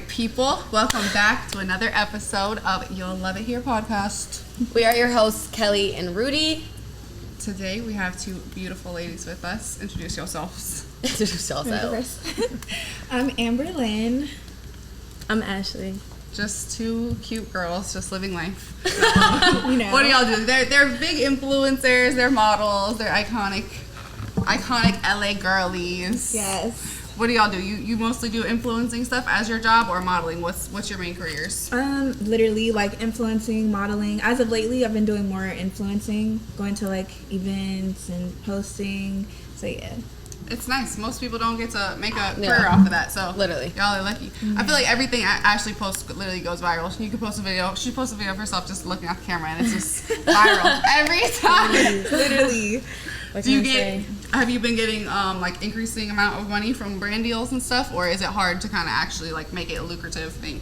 right, people, welcome back to another episode of You'll Love It Here podcast. We are your hosts, Kelly and Rudy. Today we have two beautiful ladies with us. Introduce yourselves. Introduce yourselves. I'm Amber Lynn. I'm Ashley. Just two cute girls, just living life. You know. What do y'all do? They're big influencers. They're models. They're iconic LA girlies. Yes. What do y'all do? You mostly do influencing stuff as your job or modeling? What's your main careers? Literally like influencing, modeling. As of lately, I've been doing more influencing, going to like events and posting. So yeah. It's nice. Most people don't get to make a career off of that. So literally, y'all are lucky. Mm-hmm. I feel like everything Ashley posts literally goes viral. You can post a video. She posts a video of herself just looking at the camera, and it's just viral every time. Literally. Have you been getting like increasing amount of money from brand deals and stuff, or is it hard to kind of actually like make it a lucrative thing?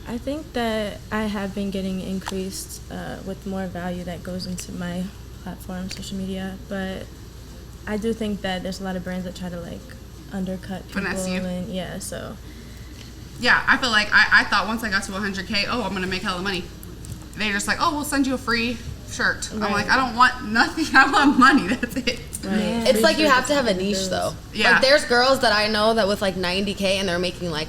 I think that I have been getting increased with more value that goes into my platform, social media, but I do think that there's a lot of brands that try to like undercut people. Finesse you. And yeah, so. Yeah, I feel like I thought once I got to 100K, oh, I'm gonna make hella money. They're just like, oh, we'll send you a free shirt. Right. I'm like, I don't want nothing. I want money. That's it. Right. It's like you have to have a niche though. Yeah. Like there's girls that I know that with like 90K and they're making like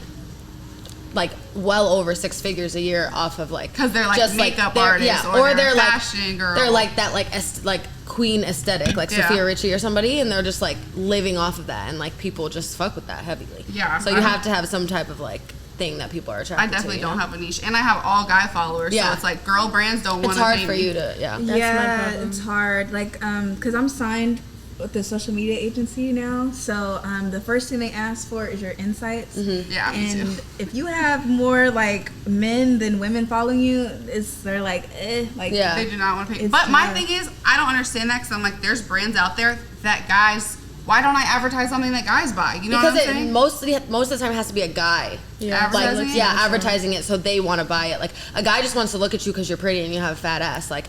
well over six figures a year off of like, because they're like just makeup like, artists, yeah, or they're fashion like girl. They're like that like queen aesthetic, like Sophia Richie or somebody, and they're just like living off of that, and like people just fuck with that heavily. Yeah. So you have to have some type of like thing that people are attracted to. I definitely don't have a niche, and I have all guy followers, so it's like girl brands don't want to. It's hard for you to, That's my problem. It's hard. Like, because I'm signed with the social media agency now, so the first thing they ask for is your insights. Mm-hmm. Yeah, me too. And if you have more like men than women following you, they're like, like they do not want to pay. But my thing is, I don't understand that because I'm like, there's brands out there that guys. Why don't I advertise something that guys buy? You know because what I'm saying? Most of the time it has to be a guy. Advertising it so they want to buy it. Like a guy just wants to look at you because you're pretty and you have a fat ass. Like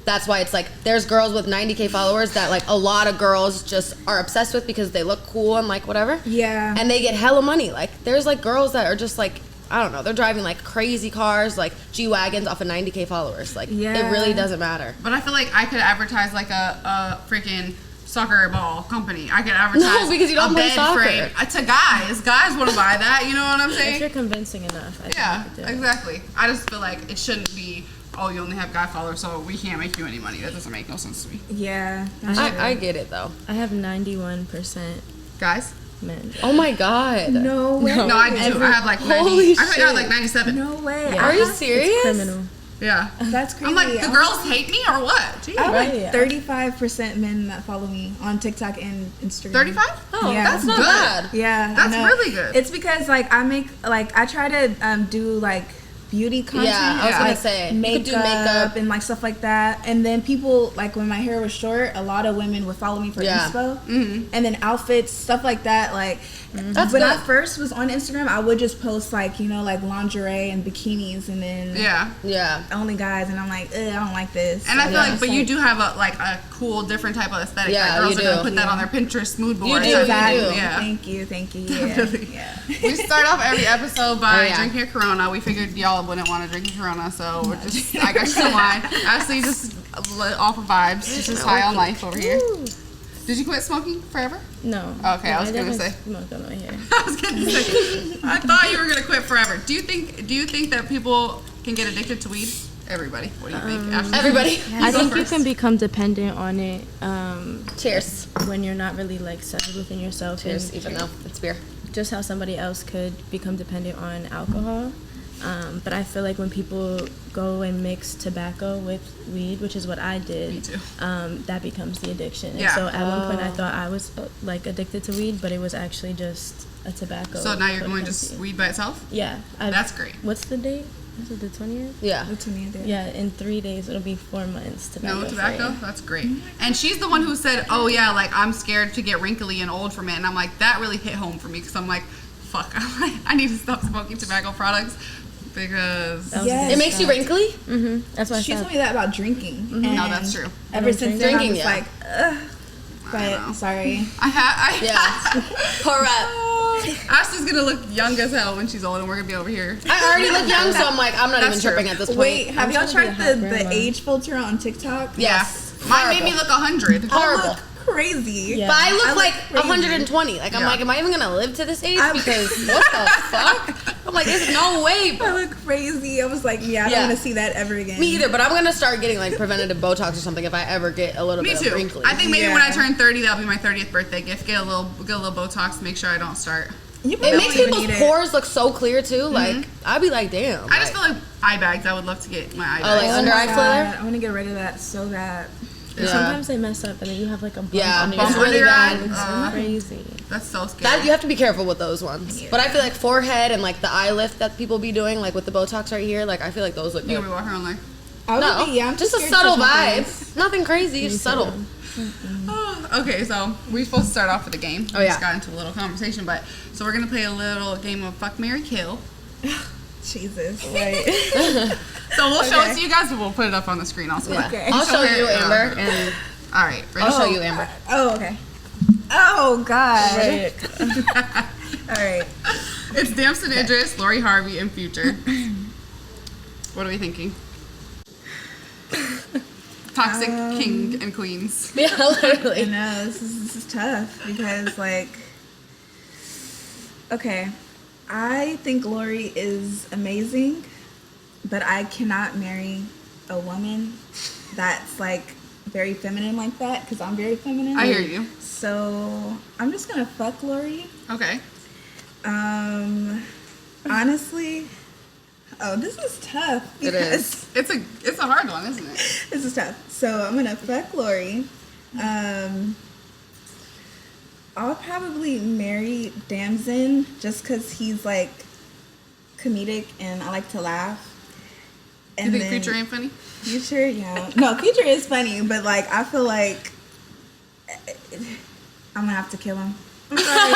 that's why it's like there's girls with 90K followers that like a lot of girls just are obsessed with because they look cool and like whatever. Yeah. And they get hella money. Like there's like girls that are just like, I don't know, they're driving like crazy cars, like G-Wagons off of 90K followers. Like it really doesn't matter. But I feel like I could advertise like a freaking soccer ball company. I could advertise because you don't play soccer. Frame to guys. Guys want to buy that. You know what I'm saying? If you're convincing enough. I think exactly. I just feel like it shouldn't be, oh, you only have guy followers, so we can't make you any money. That doesn't make no sense to me. Yeah. I get it though. I have 91% guys. men. Oh my god. No way. No, I do. I have like 90. Holy I think I have like 97. No way. Are you serious? It's criminal. Yeah. That's crazy. I'm like, the girls hate me or what? Jeez. I have like 35% men that follow me on TikTok and Instagram. 35? Oh, Yeah. that's not Good. bad. Yeah, That's I know. really good. It's because like I try to do like beauty content. Yeah, I was gonna like, say you makeup, could do makeup and like stuff like that. And then people like when my hair was short, a lot of women would follow me for inspo. Mm-hmm. And then outfits, stuff like that. Like That's when good. I first was on Instagram, I would just post like like lingerie and bikinis, and then Yeah. only guys. And I'm like, I don't like this. And I So feel it's like, but you do have a cool, different type of aesthetic. Yeah, like girls you are gonna do. put that on their Pinterest mood board. You do. Exactly. Yeah. Thank you. Yeah. We start off every episode by Oh, yeah. drinking a Corona. We figured y'all wouldn't want to drink a Corona, so we're just, I got some wine. Ashley just off of vibes. She's just high on life over here. Did you quit smoking forever? No. Okay, I was gonna definitely say. smoke on my hair. I was gonna say. I thought you were gonna quit forever. Do you think that people can get addicted to weed? Everybody. What do you think? Ashley? Everybody. I think you first. can become dependent on it. Cheers. When you're not really like settled within yourself. Cheers, and even though it's beer. just how somebody else could become dependent on alcohol. But I feel like when people go and mix tobacco with weed, which is what I did, Me too. that becomes the addiction. Yeah. And so at one point I thought I was like addicted to weed, but it was actually just a tobacco. So now you're going codependency. just weed by itself? Yeah. That's great. What's the date? Is it the 20th? Yeah. Yeah, in 3 days it'll be 4 months tobacco. No tobacco? free. That's great. And she's the one who said, oh yeah, like I'm scared to get wrinkly and old from it. And I'm like, that really hit home for me because I'm like, fuck, I need to stop smoking tobacco products because Yes. It makes you wrinkly? Mm-hmm. That's why I She stopped. told me that about drinking. And No, that's true. Ever since then, I Drinking, was yeah. like, ugh. I know. But sorry. I Yeah. Correct. Ashley's gonna look young as hell when she's old, and we're gonna be over here. I already look young, so I'm like, I'm not even tripping at this point. Wait, have y'all trying to tried be a hot the grandma. age filter on TikTok? Yes. Mine made me look 100. Horrible. I look crazy. Yeah. But I look I look like crazy. 120. Like, I'm Yeah. like, am I even gonna live to this age? Because what the fuck? I'm like, there's no way, I bro. look crazy. I was like, I don't Yeah. want to see that ever again. Me either, but I'm gonna start getting like preventative Botox or something if I ever get a little Me bit too. of wrinkly. I think maybe Yeah. when I turn 30, that'll be my 30th birthday gift. Get a little Botox to make sure I don't start. You It probably makes don't even people's need it. pores look so clear too. Like, I'd be like, damn. I just feel like eye bags. I would love to get my eye Oh, bags. like Oh under my eye God, flare? I want to get rid of that so bad. Yeah. Sometimes they mess up and then you have like a bump Yeah, under bump your under eye. your eye. It's crazy. That's so scary. That you have to be careful with those ones. Yeah. But I feel like forehead and like the eye lift that people be doing, like with the Botox right here, like I feel like those look You good. gonna be walking around like, I No, would be, I'm just a scared to subtle touch my vibe. face. Nothing crazy, just subtle. oh, okay. So we're supposed to start off with a game. Oh, We yeah. just got into a little conversation, but so we're gonna play a little game of Fuck, Marry, Kill. Jesus. Right. So we'll show Okay. it to you guys, but we'll put it up on the screen also. Yeah. Okay. I'll show you her, Amber, and All right. Ready? I'll show you Amber. Oh, okay. Oh, God. Right. All right. It's Damson Idris, Lori Harvey, and Future. What are we thinking? Toxic king and queens. Yeah, I literally. know, this is tough because, like, okay, I think Lori is amazing, but I cannot marry a woman that's, like, very feminine like that because I'm very feminine. I hear you. So I'm just gonna fuck Lori. Okay. Honestly, this is tough. It because is. It's a hard one, isn't it? This is tough. So I'm gonna fuck Lori. I'll probably marry Damson just because he's like comedic and I like to laugh. You And think then Future ain't funny? Future, yeah. No, Future is funny, but like I feel like I'm gonna have to kill him. I'm sorry.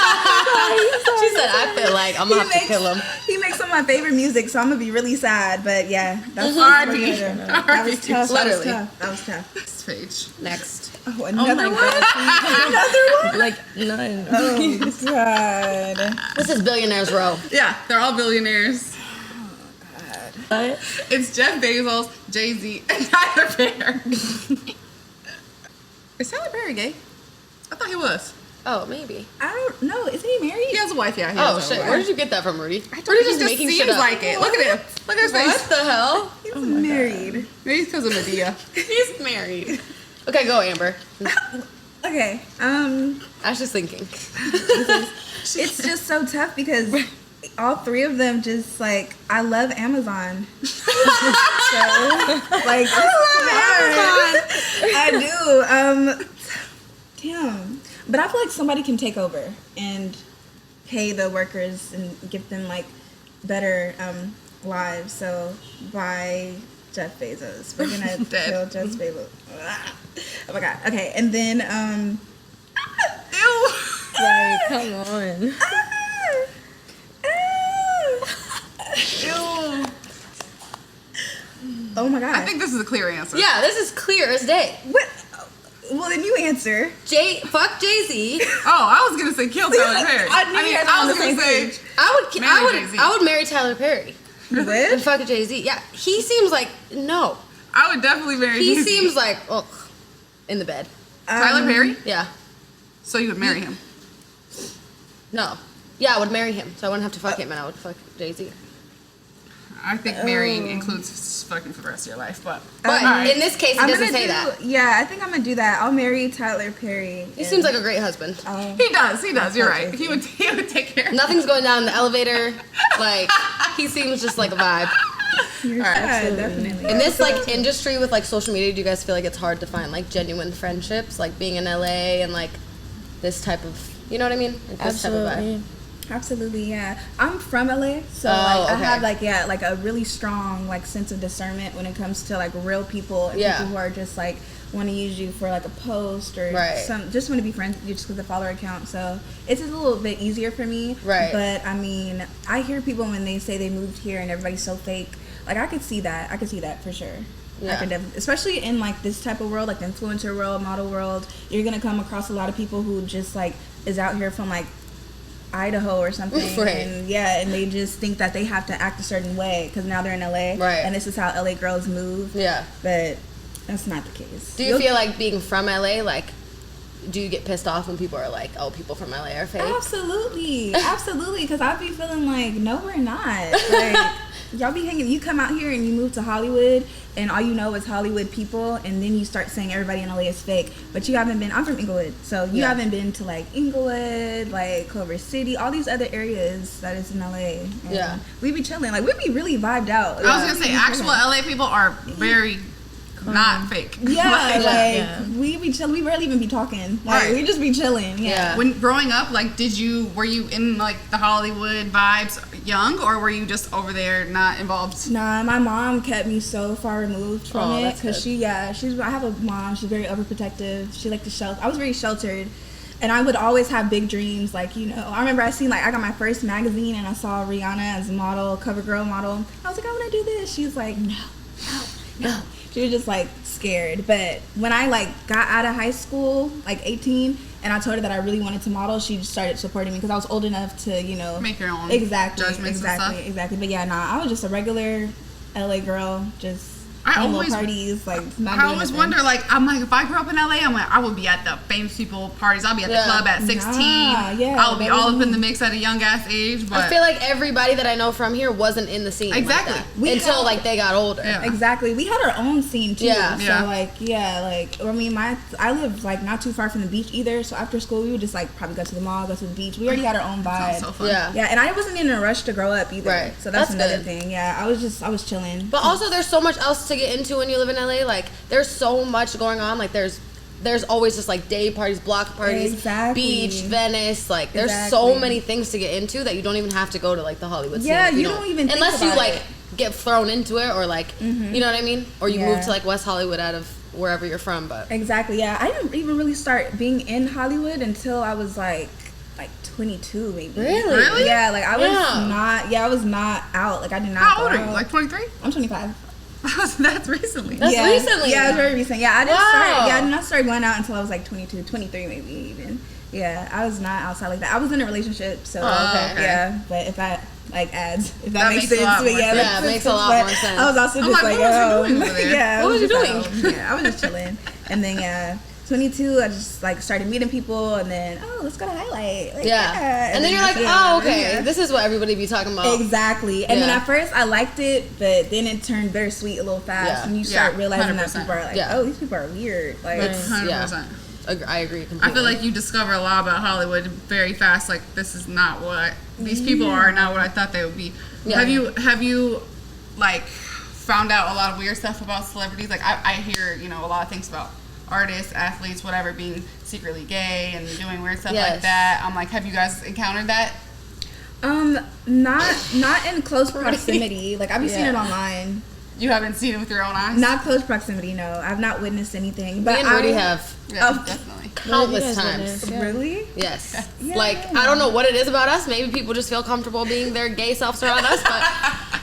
She said, I feel like I'm gonna have to kill him. He makes some of my favorite music, so I'm gonna be really sad. But yeah, that's R.I.P. That was tough. Literally. That was tough. This page. Next. Oh, another one. Another one. Like none. Oh God. This is Billionaires Row. Yeah, they're all billionaires. But It's Jeff Bezos, Jay-Z, and Tyler Perry. Is Tyler Perry gay? I thought he was. Oh, maybe. I don't know. Is he married? He has a wife, yeah. He Oh has a shit! wife. Where did you get that from, Rudy? I told Rudy you, just he making seems shit up. like it. Look at him. Look at his What face. the hell? He's married. Maybe it's because of Medea. He's married. Okay, go Amber. Okay. Ashley's thinking. It's just so tough because all three of them just like I love Amazon. So like I do. Damn. But I feel like somebody can take over and pay the workers and give them like better lives. So by Jeff Bezos. We're gonna kill Jeff Bezos. Oh my god. Okay, and then Ew. like, come on. Ew. Oh my god. I think this is a clear answer. Yeah, this is clear as day. What? Well, then you answer. Fuck Jay-Z. Oh, I was gonna say kill Tyler Perry. I knew you guys were I on was the gonna same say page. I would marry Tyler Perry You and would? fuck Jay-Z. Yeah, he seems like no. I would definitely marry. He Jay-Z. seems like in the bed. Tyler Perry. Yeah. So you would marry him? No. Yeah, I would marry him, so I wouldn't have to fuck him, and I would fuck Jay-Z. I think marrying includes fucking for the rest of your life, but But alright. in this case, it I'm doesn't gonna say do, that. Yeah, I think I'm gonna do that. I'll marry Tyler Perry. He seems like a great husband. He does. You're right. He would take care of Nothing's going down in the elevator. Like, he seems just like a vibe. Yeah, definitely. In this like industry with like social media, do you guys feel like it's hard to find like genuine friendships, like being in LA and like this type of, you know what I mean? Like, this type of vibe. Absolutely. Absolutely, yeah. I'm from LA, so Oh, like I okay. have like a really strong like sense of discernment when it comes to like real people and Yeah. people who are just like want to use you for like a post or Right. just want to be friends with you just with a follower account. So it's a little bit easier for me. Right. But I mean, I hear people when they say they moved here and everybody's so fake. Like I could see that. I could see that for sure. Yeah. I could definitely, especially in like this type of world, like the influencer world, model world, you're gonna come across a lot of people who just like is out here from like Idaho or something, Right. and they just think that they have to act a certain way because now they're in LA, right? And this is how LA girls move. Yeah, but that's not the case. Do you feel like being from LA, like, do you get pissed off when people are like, "Oh, people from LA are fake"? Absolutely, absolutely. Because I be feeling like, no, we're not. Like, y'all be hanging. You come out here and you move to Hollywood, and all you know is Hollywood people, and then you start saying everybody in LA is fake. But you haven't been. I'm from Inglewood, so you haven't been to like Inglewood, like Culver City, all these other areas that is in LA. And we be chilling. Like, we be really vibed out. I was gonna say, actual LA people are very not fake. Yeah, we be chilling. We rarely even be talking. Like, we just be chilling. Yeah. When growing up, like, were you in like the Hollywood vibes young, or were you just over there not involved? Nah, my mom kept me so far removed from it because I have a mom. She's very overprotective. She liked to shelter. I was very sheltered. And I would always have big dreams, like, you know, I remember I got my first magazine and I saw Rihanna as a model, cover girl model. I was like, I want to do this. She was like, no. She was just like scared. But when I like got out of high school, like 18, and I told her that I really wanted to model, she just started supporting me because I was old enough to, you know, make your own judgments and stuff. Exactly. But yeah, I was just a regular LA girl, just parties, like not I always wonder, like, I'm like, if I grew up in LA, I would be at the famous people parties. I'll be at the club at 16. I'll be all up in the mix at a young ass age. But I feel like everybody that I know from here wasn't in the scene exactly like until like they got older. Yeah. Exactly. We had our own scene too. Yeah. So I mean, I live like not too far from the beach either. So after school, we would just like probably go to the mall, go to the beach. We already had our own vibe. Sounds so fun. Yeah. And I wasn't in a rush to grow up either. Right. So that's another good. thing. Yeah. I was chilling. But also, there's so much else to get into when you live in LA. Like, there's so much going on. Like, there's always just like day parties, block parties, beach, Venice. Like, there's so many things to get into that you don't even have to go to like the Hollywood scene. Yeah, you don't even think unless you about like it. get thrown into it or like you know what I mean, or you move to like West Hollywood out of wherever you're from. But exactly, yeah, I didn't even really start being in Hollywood until I was like 22 maybe. Really? Yeah, like I was not out. Like I did not. How old are you? Like 23? I'm 25. That's recently. Recently. Yeah, it was very recent. Yeah, I did not start going out until I was like 22, 23 maybe even. Yeah, I was not outside like that. I was in a relationship, so yeah. But if that like adds, if that makes sense, but it makes a lot more sense. I was also just like, what was you doing? Yeah, I was just chilling, and then 22, I just like started meeting people, and then let's go to Highlight. Like, and then you're like, okay, this is what everybody be talking about. Exactly. And then at first I liked it, but then it turned bittersweet a little fast when you start realizing 100%. That people are like, oh, these people are weird. Like, 100%. I agree completely. I feel like you discover a lot about Hollywood very fast. Like, this is not what these people are, not what I thought they would be. Have you like found out a lot of weird stuff about celebrities? Like, I hear, you know, a lot of things about artists, athletes, whatever, being secretly gay and doing weird stuff like that. I'm like, have you guys encountered that? Not in close proximity. Like, I've seen it online. You haven't seen it with your own eyes? Not close proximity, no. I've not witnessed anything. But me and Rudy have. Yeah, definitely. Countless times. Really? Yes. Yeah. Like, I don't know what it is about us. Maybe people just feel comfortable being their gay selves around us. But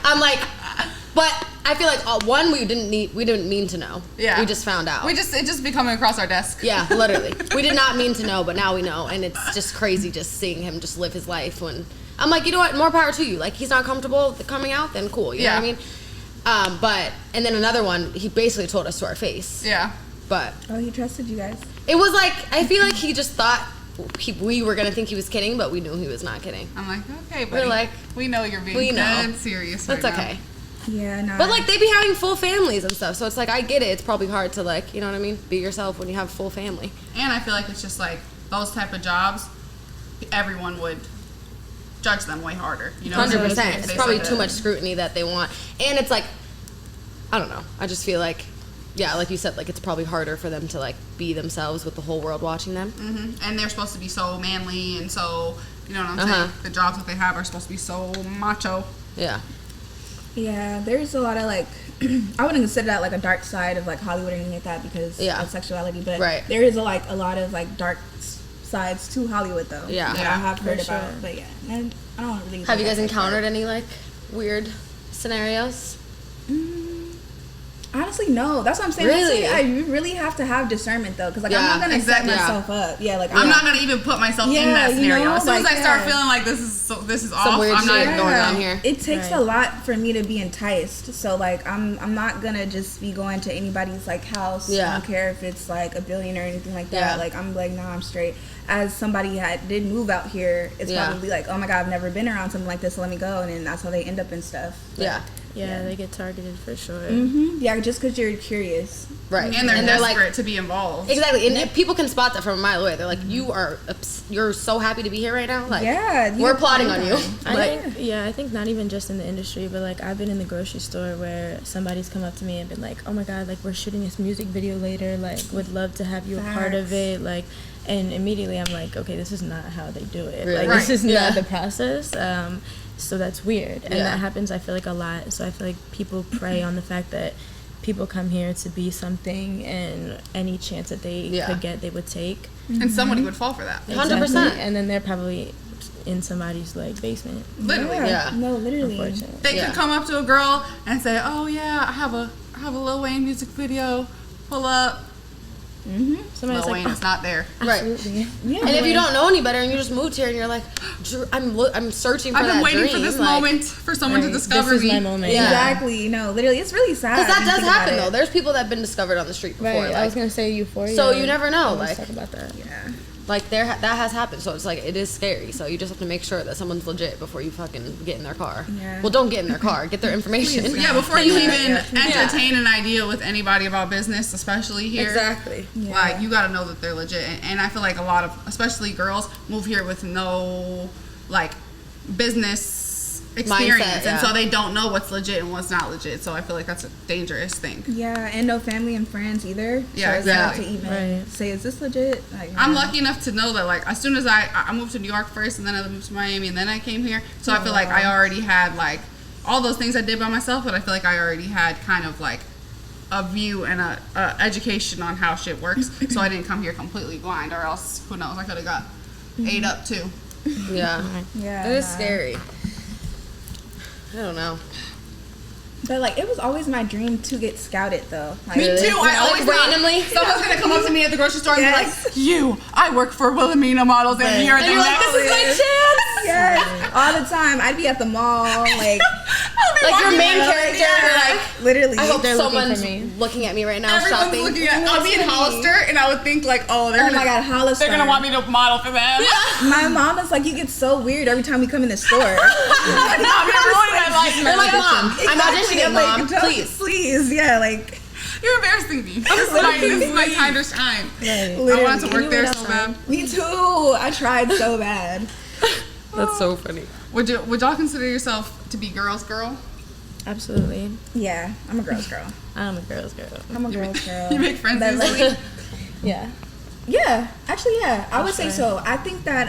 I'm like, but I feel like we didn't mean to know. Yeah. We just found out. It just be coming across our desk. Yeah, literally. We did not mean to know, but now we know, and it's just crazy just seeing him just live his life. When I'm like, you know what? More power to you. Like, he's not comfortable coming out, then cool. You know what I mean? And then another one, he basically told us to our face. Yeah. But he trusted you guys. It was like, I feel like he just thought we were gonna think he was kidding, but we knew he was not kidding. I'm like, okay, buddy. We're like, we know you're being dead serious. That's right okay. Now. Yeah, no. But like, they be having full families and stuff, so it's like, I get it. It's probably hard to like, you know what I mean, be yourself when you have a full family. And I feel like it's just like those type of jobs, everyone would judge them way harder. You know, 100%. It's probably too much scrutiny that they want, and it's like, I don't know. I just feel like, yeah, like you said, like it's probably harder for them to like be themselves with the whole world watching them. Mm-hmm. And they're supposed to be so manly and so, you know what I'm saying? The jobs that they have are supposed to be so macho. Yeah. Yeah, there's a lot of like, I wouldn't consider that like a dark side of like Hollywood or anything like that because of sexuality, but there is a lot of like dark sides to Hollywood though. Yeah, that I have heard about. But and I don't really. Have you guys encountered any like weird scenarios? Honestly, no. That's what I'm saying. Really? You really have to have discernment, though. Because, like, I'm not going to set myself up. Yeah, like... I'm not going to even put myself in that scenario. As soon as I start feeling like this is off, some weird I'm not shit going on here. It takes a lot for me to be enticed. So, like, I'm not going to just be going to anybody's, like, house. I don't care if it's, like, a billionaire or anything like that. Like, I'm like, nah, I'm straight. As somebody did move out here, it's probably like, oh, my God, I've never been around something like this, so let me go. And then that's how they end up in stuff. Like, yeah, they get targeted for sure. Mm-hmm. Yeah, just because you're curious. Right. And they're desperate to be involved. Exactly. And people can spot that from a mile away. They're like, you're so happy to be here right now? Like, we're plotting on you. I think not even just in the industry, but, like, I've been in the grocery store where somebody's come up to me and been like, oh, my God, like, we're shooting this music video later. Like, would love to have you a part of it. Like, and immediately I'm like, okay, this is not how they do it. Really? Like, this is not the process. So that's weird. And that happens, I feel like, a lot. So I feel like people prey on the fact that people come here to be something, and any chance that they could get, they would take. And somebody would fall for that. 100%. And then they're probably in somebody's, like, basement. Literally. No, literally. They could come up to a girl and say, oh, yeah, I have a Lil Wayne music video. Pull up. Somebody's Lil like, Wayne is not there. Absolutely. Yeah. And if you don't know any better and you just moved here and you're like, I'm searching for that dream. I've been waiting for this moment for someone to discover this me. is my moment. Yeah. Exactly. No, literally, it's really sad. Because that does happen, though. There's people that have been discovered on the street before. Right. Like, I was going to say Euphoria. So you never know. Let's Like, talk about that. Yeah. like that has happened. So it's like, it is scary. So you just have to make sure that someone's legit before you fucking get in their car. Yeah. Well, don't get in their car. Get their information. Yeah, before you even entertain an idea with anybody about business, especially here. Exactly. Yeah. Like, you got to know that they're legit. And I feel like a lot of, especially girls, move here with no, like, business experience. Mindset, And so they don't know what's legit and what's not legit. So I feel like that's a dangerous thing. Yeah, and no family and friends either. Yeah, so exactly. To even say, is this legit? Like, I'm lucky enough to know that, like, as soon as I moved to New York first, and then I moved to Miami, and then I came here. So I feel like I already had, like, all those things I did by myself, but I feel like I already had kind of, like, a view and a education on how shit works. So I didn't come here completely blind, or else, who knows, I could have got ate up too. Yeah. Yeah. It is scary. I don't know. But, like, it was always my dream to get scouted, though. Like, Me too. I always randomly. Someone's gonna come up to me at the grocery store and be like, I work for Wilhelmina Models, and you're you're like, this is my chance. Yes, all the time. I'd be at the mall, like your main character. Like, literally. I hope They're someone's looking for me. looking at me right now. Everyone's shopping. looking at. I'll be in Hollister, and I would think like, Oh my God, Hollister. they're gonna want me to model for them. My mom is like, you get so weird every time we come in the store. They're like, Mom, I'm auditioning, Mom. Please, yeah, like. you're embarrassing me. This is my time to shine. Right. I wanted to work there so bad. Me too. I tried so bad. That's so funny. Would y'all consider yourself to be girl's girl? Absolutely. Yeah, I'm a girl's girl. I'm a girl's girl. I'm a girl's girl. You make friends That, like, easily. Yeah. Yeah, actually, yeah, I would say so. I think that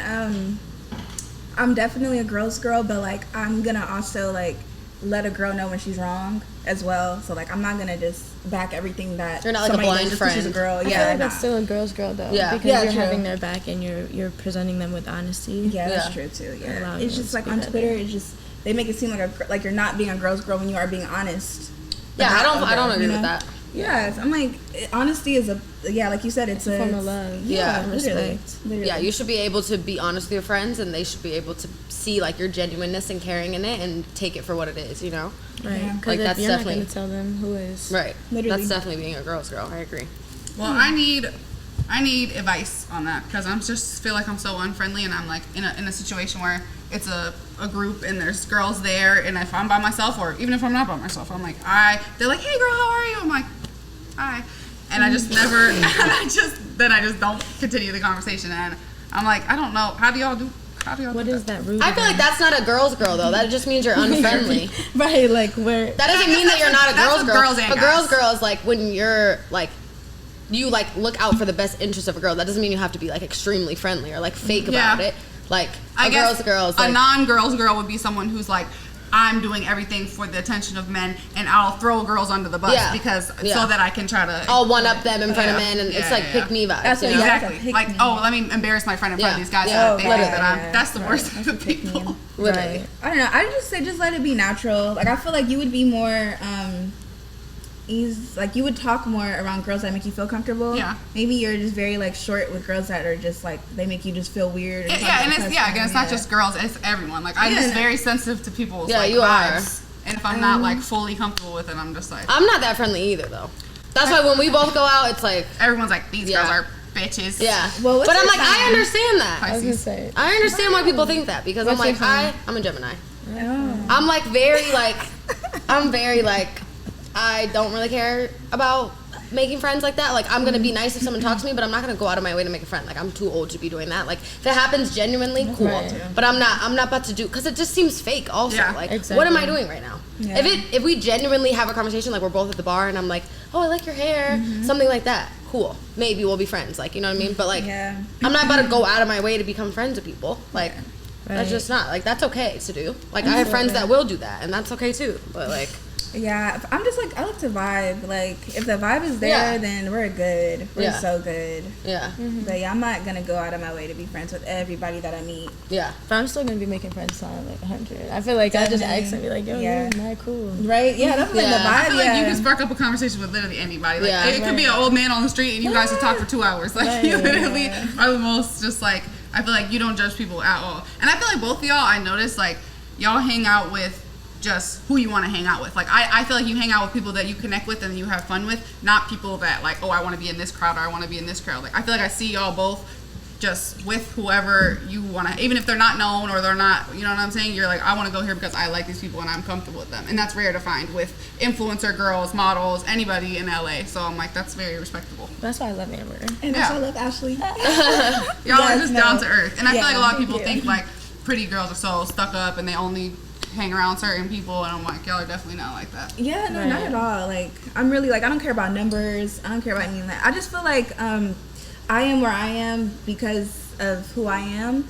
I'm definitely a girl's girl, but like I'm gonna also like let a girl know when she's wrong as well. So like I'm not gonna just back everything that You're not like a somebody blind does just 'cause she's a friend. girl. I feel Yeah, like that's still a girl's girl though. Yeah. Because Yeah, you're true. having their back and you're presenting them with honesty. yeah, that's Yeah. true too. Yeah, Allowing it's them just to like be on better. Twitter, it's just they make it seem like you're not being a girl's girl when you are being honest. Yeah, I about don't it, agree you with know? that. Yeah, I'm like honesty is like you said, it's a form of love. Yeah, literally, respect. literally. Yeah, you should be able to be honest with your friends, and they should be able to see like your genuineness and caring in it, and take it for what it is. You know, Right. Yeah. Because Like, if that's you're definitely- not going to tell them, who is? right? Literally. That's definitely being a girl's girl. I agree. Well, I need advice on that because I'm just feel like I'm so unfriendly, and I'm like in a situation where it's a group and there's girls there, and if I'm by myself or even if I'm not by myself, I'm like they're like, hey girl, how are you? I'm like, hi, and I just never, and I just don't continue the conversation, and I'm like, I don't know, how do y'all do What is that rude? I feel like that's not a girl's girl though. That just means you're unfriendly. Right, like where. That doesn't mean that you're not a That's girl's with girl. girls and A girl's guys. girl is like when you're like, you like look out for the best interest of a girl. That doesn't mean you have to be like extremely friendly or like fake about Yeah. it. Like I a guess girl's a like, non-girl's girl would be someone who's like, I'm doing everything for the attention of men, and I'll throw girls under the bus Yeah. because Yeah. so that I can try to. I'll one up them in front of Yeah. men, and it's Yeah, like yeah. pick me vibes. That's you what know? you Exactly. Pick Like, me. let me embarrass my friend in front of Yeah. these guys Yeah. so that they think Literally. that I'm. That's the worst type of pick me. people. Literally. I don't know. I just say just let it be natural. Like I feel like you would be more he's like, you would talk more around girls that make you feel comfortable. Yeah. Maybe you're just very like short with girls that are just like, they make you just feel weird. Yeah, and it's not just girls, it's everyone. Like I'm just very sensitive to people's like, you vibes. And if I'm not like fully comfortable with it, I'm just like, I'm not that friendly either though. That's why when we both go out, it's like everyone's like, these girls are bitches. Yeah. Well, but I'm like, I understand that. I was gonna say, I understand why people think that because I'm like, I'm a Gemini. Oh. I'm like very like, I don't really care about making friends like that. Like, I'm gonna be nice if someone talks to me, but I'm not gonna go out of my way to make a friend. Like, I'm too old to be doing that. Like, if it happens genuinely, cool. Right. But I'm not about to do, because it just seems fake also. Yeah, like, exactly. What am I doing right now? Yeah. If we genuinely have a conversation, like we're both at the bar and I'm like, oh, I like your hair, something like that, cool. Maybe we'll be friends, like, you know what I mean? But like, I'm not about to go out of my way to become friends with people. Like, that's just not, like, that's okay to do. Like, I have friends that will do that, and that's okay too. But like, yeah, I'm just like, I like to vibe. Like, if the vibe is there, then we're good. We're so good. Yeah. But yeah, I'm not gonna go out of my way to be friends with everybody that I meet. Yeah. But I'm still gonna be making friends on like 100. I feel like I just ask and be like, yo, you're not cool. Right? Yeah, that's like the vibe. I feel like you can spark up a conversation with literally anybody. Like, it could be an old man on the street and you guys will talk for 2 hours. Like, you literally are the most just like, I feel like you don't judge people at all. And I feel like both of y'all, I noticed, like, y'all hang out with just who you want to hang out with. Like, I feel like you hang out with people that you connect with and you have fun with, not people that like, oh, I want to be in this crowd or I want to be in this crowd. Like, I feel like I see y'all both just with whoever you want to, even if they're not known or they're not, you know what I'm saying? You're like, I want to go here because I like these people and I'm comfortable with them. And that's rare to find with influencer girls, models, anybody in LA. So I'm like, that's very respectable. That's why I love Amber. And that's why I love Ashley. Y'all are just down to earth. And I feel like a lot of people think like pretty girls are so stuck up and they only hang around certain people, and I'm like, y'all are definitely not like that. Yeah, no, not at all. Like, I'm really like, I don't care about numbers. I don't care about any of that. I just feel like I am where I am because of who I am.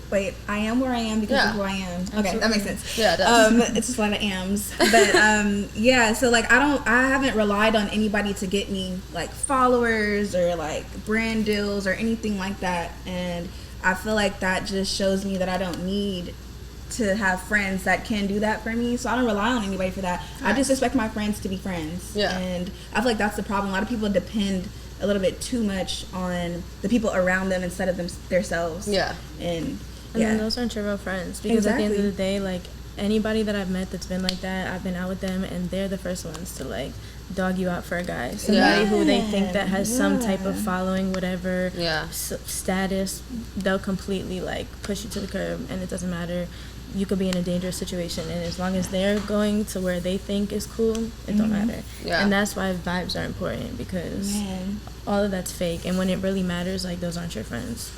Wait, I am where I am because of who I am. Okay, that makes sense. Yeah, it does. It's just a lot of ams. But yeah, so like I haven't relied on anybody to get me like followers or like brand deals or anything like that. And I feel like that just shows me that I don't need to have friends that can do that for me, so I don't rely on anybody for that. Right. I just expect my friends to be friends, and I feel like that's the problem. A lot of people depend a little bit too much on the people around them instead of themselves. And then those aren't your real friends, because at the end of the day, like, anybody that I've met that's been like that, I've been out with them and they're the first ones to like dog you out for a guy. Somebody who they think that has some type of following, whatever status, they'll completely like push you to the curb, and it doesn't matter. You could be in a dangerous situation, and as long as they're going to where they think is cool, it don't matter. And that's why vibes are important, because all of that's fake, and when it really matters, like, those aren't your friends.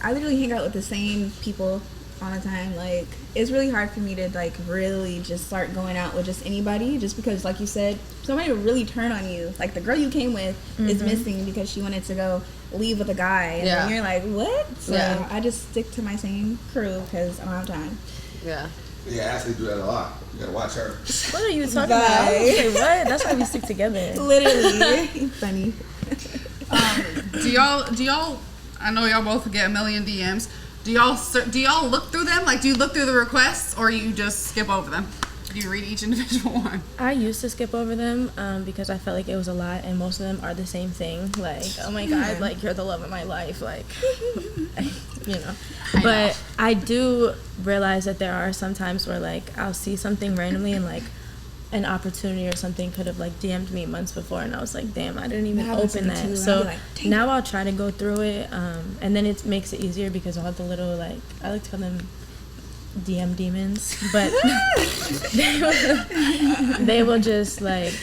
I literally hang out with the same people all the time. Like, it's really hard for me to like really just start going out with just anybody, just because, like you said, somebody will really turn on you. Like, the girl you came with is missing because she wanted to go leave with a guy, and then you're like, what? So I just stick to my same crew because I don't have time. Yeah, Ashley do that a lot. You gotta watch her. What are you talking about? Okay, what? That's why we stick together. Literally. Funny. Do y'all? I know y'all both get a million DMs. Do y'all look through them? Like, do you look through the requests, or you just skip over them? Do you read each individual one? I used to skip over them because I felt like it was a lot, and most of them are the same thing. Like, oh my God, like, you're the love of my life. Like, you know. But I do realize that there are some times where, like, I'll see something randomly and, like, an opportunity or something could have, like, DM'd me months before, and I was like, damn, I didn't even open that. So like, now I'll try to go through it, and then it makes it easier because all the little, like, I like to call them DM demons, but they will just, like,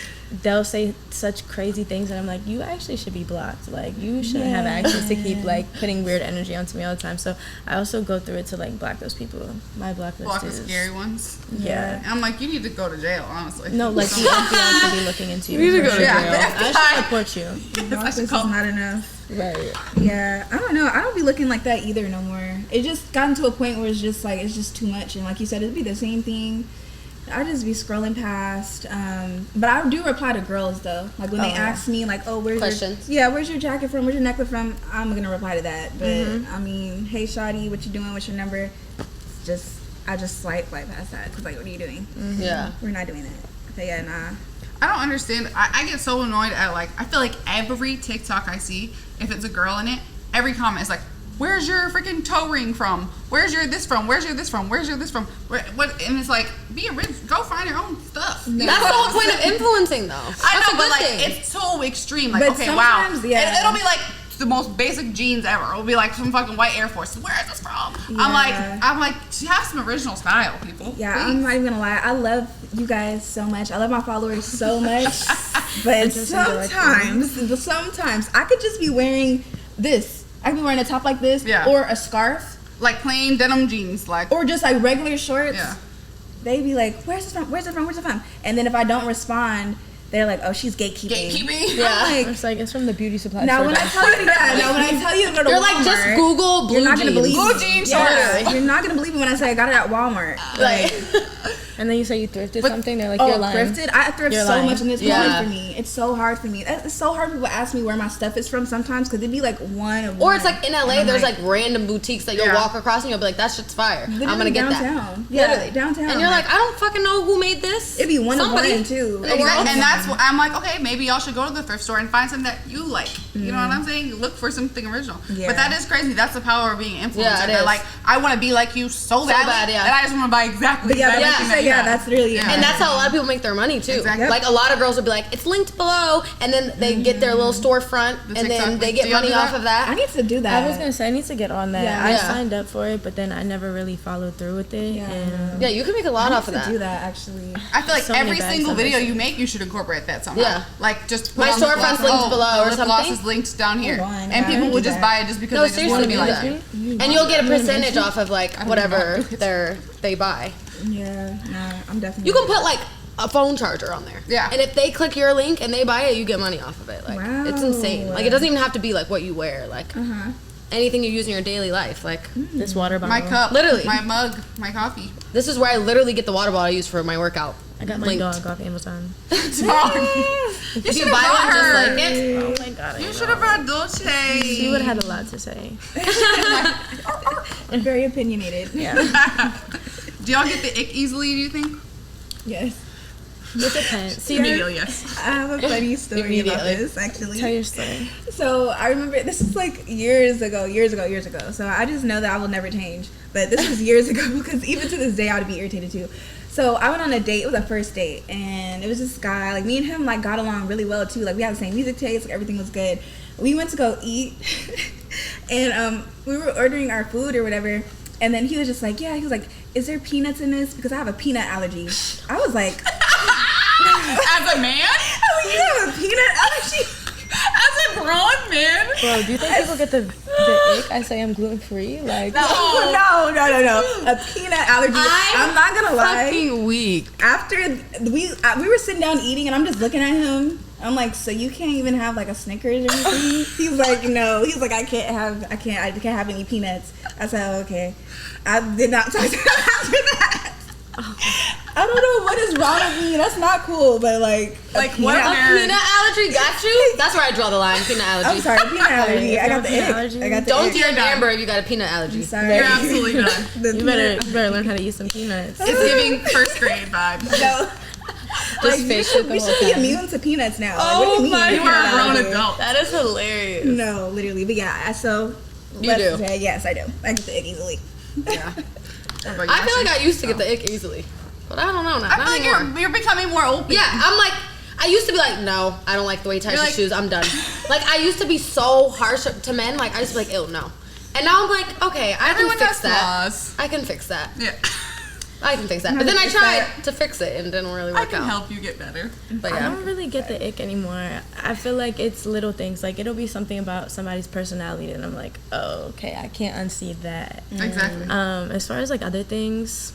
they'll say such crazy things and I'm like, you actually should be blocked. Like, you shouldn't have access to keep, like, putting weird energy onto me all the time. So I also go through it to, like, block those people. My block list is... the scary ones? Yeah. And I'm like, you need to go to jail, honestly. No, like, the FBI could be looking into you. You need to go to jail. I should support you. This is not enough. Right. Yeah, I don't know. I don't be looking like that either no more. It just gotten to a point where it's just, like, it's just too much. And like you said, it'd be the same thing. I just be scrolling past, but I do reply to girls though. Like, when they ask me, like, "Oh, where's where's your jacket from? Where's your necklace from?" I'm gonna reply to that. But I mean, hey, shawty, what you doing? What's your number? I just swipe past that because, like, what are you doing? Yeah, we're not doing that. So yeah, nah. I don't understand. I get so annoyed at like, I feel like every TikTok I see, if it's a girl in it, every comment is like, where's your freaking toe ring from? Where's your this from? Where's your this from? Where's your this from? What? And it's like, be original. Go find your own stuff. That's the whole point of influencing, though. I know, but like, it's so extreme. Like, But okay, wow. yeah. It'll be like the most basic jeans ever. It'll be like some fucking white Air Force. Where is this from? Yeah. I'm like, have some original style, people. Yeah, Please. I'm not even gonna lie. I love you guys so much. I love my followers so much. But sometimes I could just be wearing this. I could be wearing a top like this, or a scarf, like plain denim jeans, like, or just like regular shorts. Yeah. They be like, "Where's this from? Where's it from? Where's it from?" And then if I don't respond, they're like, "Oh, she's gatekeeping." Gatekeeping. Yeah. It's like it's from the beauty supply Now store. when I tell you to go to You're Walmart, like, just Google blue you're not jeans. gonna believe Blue jeans. Yeah, you're not gonna believe it when I say I got it at Walmart. Like, and then you say you thrifted But- something, they're like, you're lying. Thrifted? I thrift You're so lying. much, and it's Yeah. hard for me. It's so hard for me. It's so hard when people ask me where my stuff is from sometimes, because it'd be like one of or one. it's like in LA, there's like random boutiques that you'll walk across and you'll be like, that shit's fire. I'm gonna get downtown. that. Yeah, Literally. downtown. And you're like, I don't fucking know who made this. it'd be one Somebody. of one too. Exactly. And that's what I'm like, okay, maybe y'all should go to the thrift store and find something that you like. You know what I'm saying? Look for something original. Yeah. But that is crazy. That's the power of being an influencer. Yeah, it They're is. like, I want to be like you so badly, bad, yeah. and I just want to buy exactly But yeah, that but thing that you have. that's really Yeah. And that's how a lot of people make their money too. Exactly. Like a lot of girls will be like, it's linked below, and then they get their little storefront, The and then TikTok they link. get Do y'all money do off that? of that. I need to do that. I was gonna say I need to get on that. Yeah. I Yeah. signed up for it, but then I never really followed through with it. Yeah. And Yeah, you can make a lot I off need of to that. do that actually. I feel like So many every bags single of video it. you make, you should incorporate that somehow. Yeah. Like just put My on the storefront's gloss, linked below the or lip gloss something. is linked down here, Hold on, and I people don't will do just that. buy it just because No, they just want to be like seriously, that. And you'll get a percentage off of like don't whatever know. they buy. Yeah, nah, I'm definitely. You can put like a phone charger on there. Yeah. And if they click your link and they buy it, you get money off of it. Like it's insane. Like it doesn't even have to be like what you wear. Like anything you use in your daily life. Like this water bottle. My cup, Literally. my mug, my coffee. this is where I literally get the water bottle I use for my workout. I got my Linked. dog off Amazon. If you should've buy brought one just her. like it. Oh my god. You should have brought Dolce. She would have had a lot to say. I'm very opinionated. Yeah. Do y'all get the ick easily? Do you think? Yes. It depends. See, Immediately, yes. I have a funny story about this actually. tell your story. So I remember this was like years ago. So I just know that I will never change. But this was years ago because even to this day I would be irritated too. So I went on a date. It was a first date, and it was this guy. Like me and him like got along really well too. Like we had the same music taste. Like everything was good. We went to go eat, and we were ordering our food or whatever. And then he was just like, yeah. He was like, is there peanuts in this? Because I have a peanut allergy. I was like, As a man, you have a peanut allergy? as a grown man. Bro, do you think people get the ick? I say I'm gluten free. Like No. A peanut allergy. I'm not gonna lie. Fucking weak. After we were sitting down eating, and I'm just looking at him. I'm like, so you can't even have like a Snickers or anything? He's like, no. He's like, I can't have any peanuts. I said, oh, okay. I did not talk to him after that. I don't know what is wrong with me. That's not cool, but like Like, a what peanut- are- Peanut allergy got you? That's where I draw the line. Peanut allergy. I'm sorry, peanut allergy. If I you got have the peanut ick. allergy, I got the Don't ick. tear You're done. Amber if you got a peanut allergy. I'm sorry. You're absolutely done. The you better learn how to eat some peanuts. It's giving first grade vibes. No. Just Like, fake it the we whole should be time. immune to peanuts now. Like, what do you mean? my You are a grown allergy? adult. That is hilarious. No, literally. But yeah, so You do. say, yes, I do. I get the ick easily. Yeah. What about you, I feel like Ashley? I used to get the ick easily. But I don't know now. I Not feel like anymore. you're becoming more open. Yeah, I'm like, I used to be like, no, I don't like the way he ties You're his like- shoes. I'm done. Like, I used to be so harsh to men. Like, I used to be like, ew, no. And now I'm like, okay, I Everyone can fix has that. flaws. I can fix that. Yeah. I can fix that. How But to then I fix tried that? to fix it and it didn't really I work can out. help you get better. But I yeah. don't really get the ick anymore. I feel like it's little things. Like it'll be something about somebody's personality, and I'm like, oh, okay, I can't unsee that. Exactly. As far as like other things,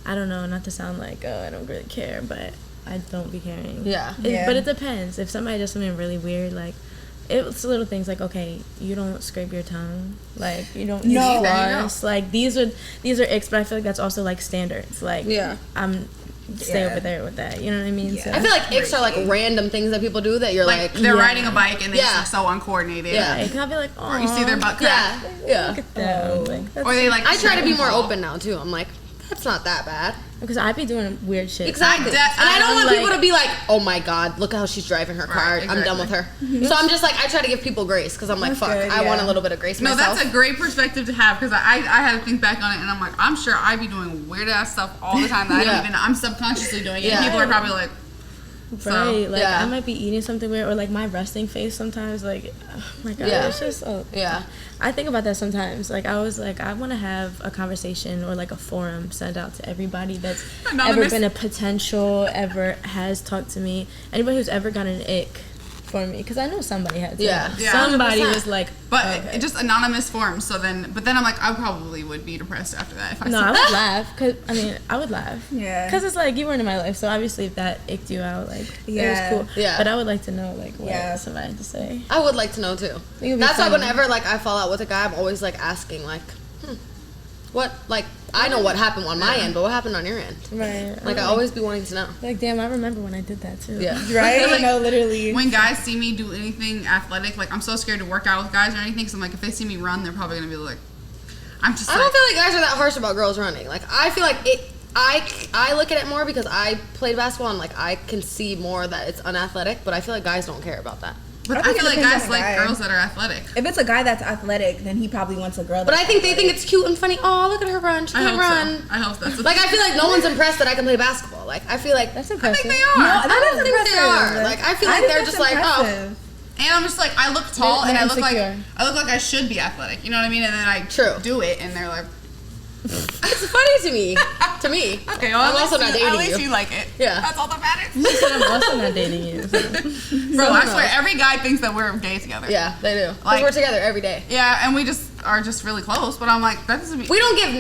I don't know. Not to sound like, oh, I don't really care, but I don't be caring. Yeah. Yeah. But it depends. If somebody does something really weird, like it's little things like, okay, you don't scrape your tongue, like you don't use No. floss. Like these are icks, but I feel like that's also like standards. Like Yeah. I'm stay Yeah. over there with that. You know what I mean? Yeah. So I feel like icks are like random things that people do that you're Like like, they're yeah. riding a bike and they're Yeah. just so uncoordinated. Yeah. like, I'll be like, oh, Or you see their butt crack. yeah, yeah. Look at them. Like, that's Or they like. I try to be more fall. open now too. I'm like, that's not that bad. Because I be doing weird shit. Exactly. And I don't want people to be like, oh my God, look how she's driving her car. Exactly. I'm done with her. Mm-hmm. So I'm just like, I try to give people grace because I'm like, fuck, I want a little bit of grace myself. No, that's a great perspective to have because I had to think back on it and I'm like, I'm sure I be doing weird ass stuff all the time that I don't even know. I'm subconsciously doing it. And people are probably like, right, like I might be eating something weird or like my resting face sometimes, like, oh my God, it's just I think about that sometimes. Like I was like, I want to have a conversation or like a forum sent out to everybody that's ever been a potential, ever has talked to me, anybody who's ever gotten an ick for me, because I know somebody had to. Yeah. Somebody 100%. Was like, but just anonymous forms. So then, but then I'm like, I probably would be depressed after that if I. No, I would laugh. Cause I mean, I would laugh. Yeah. Because it's like you weren't in my life, so obviously if that icked you out, like it was cool. Yeah. But I would like to know like what somebody had to say. I would like to know too. That's why whenever like I fall out with a guy, I'm always like asking like, what, like, I know what happened on my end, but what happened on your end? Right. Like, I always be wanting to know. Like, damn, I remember when I did that, too. Yeah. Right? Like, no, literally. When guys see me do anything athletic, like, I'm so scared to work out with guys or anything, because I'm like, if they see me run, they're probably going to be like, I don't feel like guys are that harsh about girls running. Like, I feel like I look at it more because I played basketball and, like, I can see more that it's unathletic, but I feel like guys don't care about that. But I feel like guys like girls that are athletic. If it's a guy that's athletic, then he probably wants a girl. But I think they think it's cute and funny. Oh, look at her run. She can run. So. I hope that's like I feel like no one's impressed that I can play babasketball. Like I feel like that's impressive. I think they are. No, I don't think they are. Like I feel like they're just like impressive. And I'm just like I look tall and I look like I should be athletic. You know what I mean? And then I do it and they're like. It's funny to me. Okay, well, I'm also not dating you. At least you like it. Yeah. That's all that matters. I'm also not dating you. So. Bro, I swear, every guy thinks that we're gay together. Yeah, they do. Like, we're together every day. Yeah, and we just are just really close, but I'm like, that doesn't mean... We don't give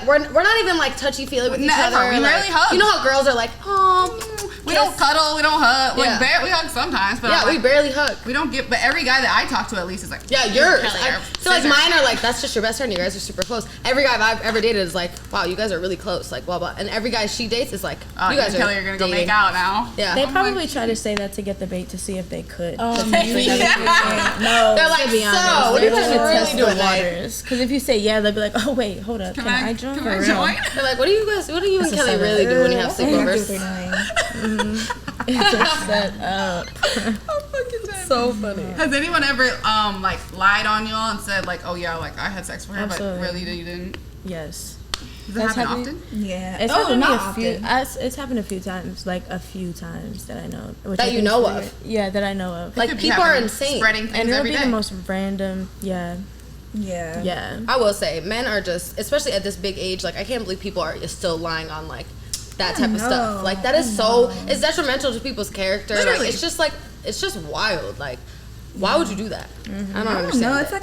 we're not even like touchy-feely with each other. We rarely hug. You know how girls are like, oh... We don't cuddle, we don't hug. Like, we hug sometimes, but we barely hug. We don't get... But every guy that I talk to at least is like... Yeah, yours. So like mine are like, that's just your best friend. You guys are super close. Every guy I've ever dated is like, wow, you guys are really close. Like, blah, blah. And every guy she dates is like, you guys are Kelly are going to go make out now. Yeah. They probably try to say that to get the bait to see if they could. No. They're like, so, what are you guys really doing? Because if you say yeah, they'll be like, oh, wait, hold up. Can I join? Can I join? They're like, what do you and Kelly really do when you have sleepovers? It's just set up. So funny. Has anyone ever like lied on y'all and said like, oh yeah, like I had sex with her, Absolutely. but really you didn't? Yes. Does it happen often? Yeah. It's happened a few. It's happened a few times, like a few times that I know. That you know of. Yeah, that I know of. Like people are insane. Spreading things and it'll every be day. the most random. Yeah. I will say, men are just, especially at this big age, like I can't believe people are still lying on like that type of stuff. Like that is it's detrimental to people's character. Literally. Like it's just wild. Like why would you do that? I don't understand. No, it's like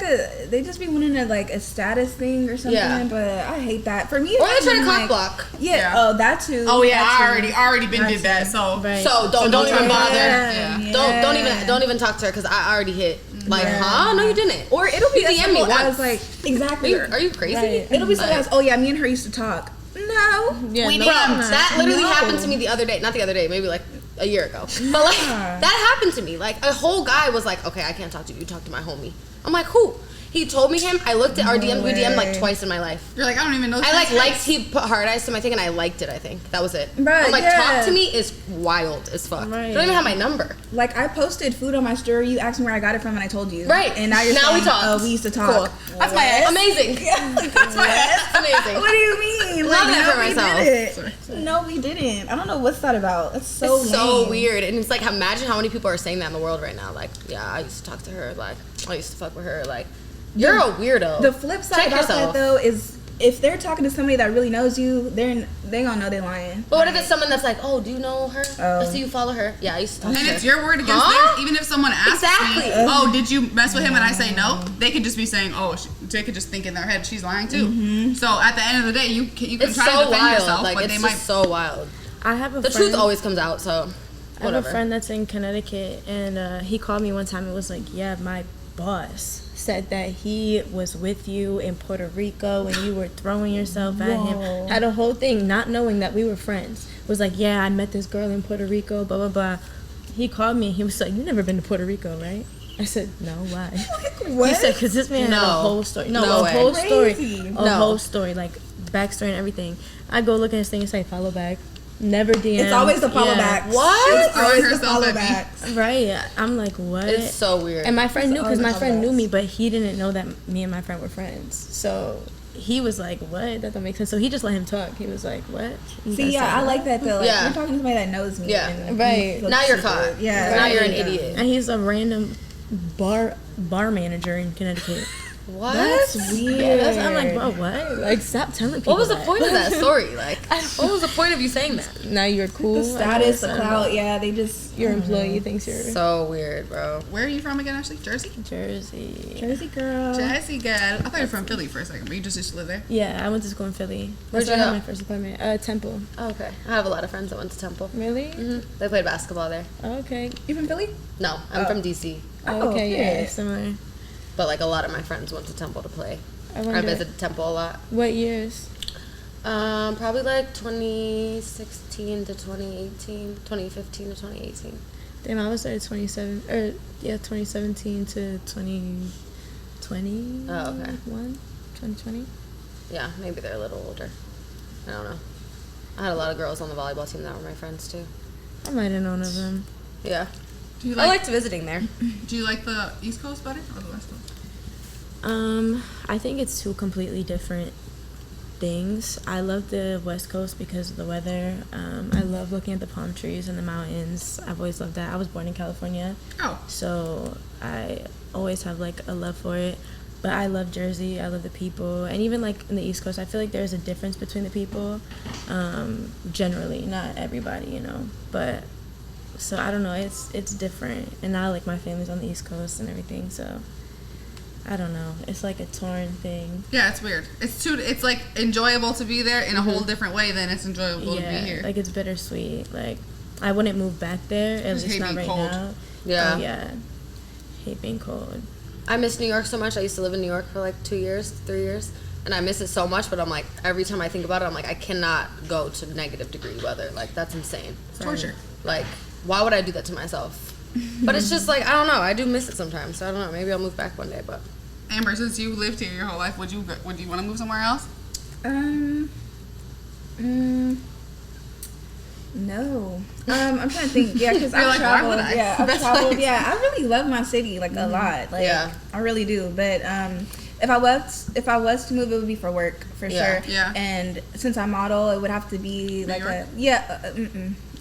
they just be wanting a status thing or something. Yeah. But I hate that. For me, or they try to cock block. Yeah. Oh, that too. Oh yeah, I already been did that. So don't even bother. Yeah. Don't even talk to her because I already hit. Like, huh? No, you didn't. Or it'll be DM me once. I was like, exactly. Are you crazy? Right. It'll be something else. Oh yeah, me and her used to talk. No. Yeah, that literally happened to me the other day. Not the other day, maybe like a year ago. But like that happened to me. Like a whole guy was like, okay, I can't talk to you. You talk to my homie. I'm like, who? He told me him. I looked at our DM. We DM like twice in my life. You're like, I don't even know. He put hard eyes to my thing, and I liked it. I think that was it. Right, I'm like, talk to me is wild as fuck. Right. You don't even have my number. Like I posted food on my story. You asked me where I got it from, and I told you. Right. And now you're saying, we talk. Oh, we used to talk. Cool. That's my ex. Amazing. That's my ex. Amazing. What do you mean? Love that for myself. No, we didn't. I don't know what's that about. That's so lame. So weird. And it's like, imagine how many people are saying that in the world right now. Like, yeah, I used to talk to her. Like, I used to fuck with her. Like. You're a weirdo. The flip side about that though is if they're talking to somebody that really knows you, they gonna know they're lying. But what if it's someone that's like, oh, do you know her? I see you follow her. Yeah, I used to talk to her. And it's your word against theirs. Even if someone asks me, oh, did you mess with him? And I say no, they could just be saying, oh, they could just think in their head she's lying too. Mm-hmm. So at the end of the day, you can try to defend yourself, like, but it's they might. So wild. I have the truth always comes out. So I have a friend that's in Connecticut, and he called me one time and was like, yeah, my boss said that he was with you in Puerto Rico and you were throwing yourself at him. Had a whole thing, not knowing that we were friends. Was like, yeah, I met this girl in Puerto Rico, blah, blah, blah. He called me and he was like, you never been to Puerto Rico, right? I said, no, why? What? He said, because this man had a whole story. A whole story. Like, backstory and everything. I go look at his thing and say follow back. Never DM. It's always the follow back. What? It's always the follow back. Right. I'm like, what? It's so weird. And my friend knew, because my friend knew me, but he didn't know that me and my friend were friends. So he was like, what? That don't make sense. So he just let him talk. He was like, what? See, yeah, I like that though. Like, Yeah. you're talking to somebody that knows me. Yeah. And Right. Now you're caught. Yeah. Now you're an Yeah. idiot. And he's a random bar manager in Connecticut. What? That's weird. Yeah, I'm like, bro, what? Like, stop telling people. What was the that. point of that story? Like, what was the point of you saying that? Now you're cool. The status, I the don't know. clout, yeah, they just... Your employee thinks you're So weird, bro. Where are you from again, Ashley? Jersey? Jersey. Jersey girl. Jersey girl. I thought you were from Philly for a second, but you just used to live there. Yeah, I went to school in Philly. Where'd That's you where I go? had my first apartment. Temple. Oh, okay. I have a lot of friends that went to Temple. Really? They played basketball there. Okay. You from Philly? No, I'm from DC. Oh, Okay, okay. yeah, similar. But like a lot of my friends went to Temple to play. I I wonder visited Temple a lot. what years. Probably like 2016 to 2018, 2015 to 2018. Damn, I was there 2017 to 2020. Oh, okay. 2020. Yeah, maybe they're a little older. I don't know. I had a lot of girls on the volleyball team that were my friends too. I might have known of them. Yeah. Do you I like liked visiting there. Do you like the East Coast better or the West Coast? I think it's two completely different things. I love the West Coast because of the weather. I love looking at the palm trees and the mountains. I've always loved that. I was born in California, Oh, so I always have like a love for it. But I love Jersey. I love the people, and even like in the East Coast, I feel like there's a difference between the people. Generally, not everybody, you know, but so I don't know. It's different, and now like my family's on the East Coast and everything, so. I don't know. It's like a torn thing. yeah, it's weird. It's like enjoyable to be there in a whole different way than it's enjoyable to be here. Like it's bittersweet. Like I wouldn't move back there, at Just least hate not being right cold. now. Yeah. Oh, yeah. Hate being cold. I miss New York so much. I used to live in New York for like 3 years. And I miss it so much, but I'm like, every time I think about it, I'm like, I cannot go to -degree weather. Like, that's insane. Torture. Like, why would I do that to myself? But it's just like, I don't know. I do miss it sometimes. So I don't know. Maybe I'll move back one day, but. Amber, since you lived here your whole life, would you want to move somewhere else? No. I'm trying to think. Yeah, because You're I've like, why traveled. would I? Yeah, I've That's traveled. like- Yeah, I really love my city like a lot. Like, Yeah. I really do. But if I was to move, it would be for work for Yeah. sure. Yeah. And since I model, it would have to be like York?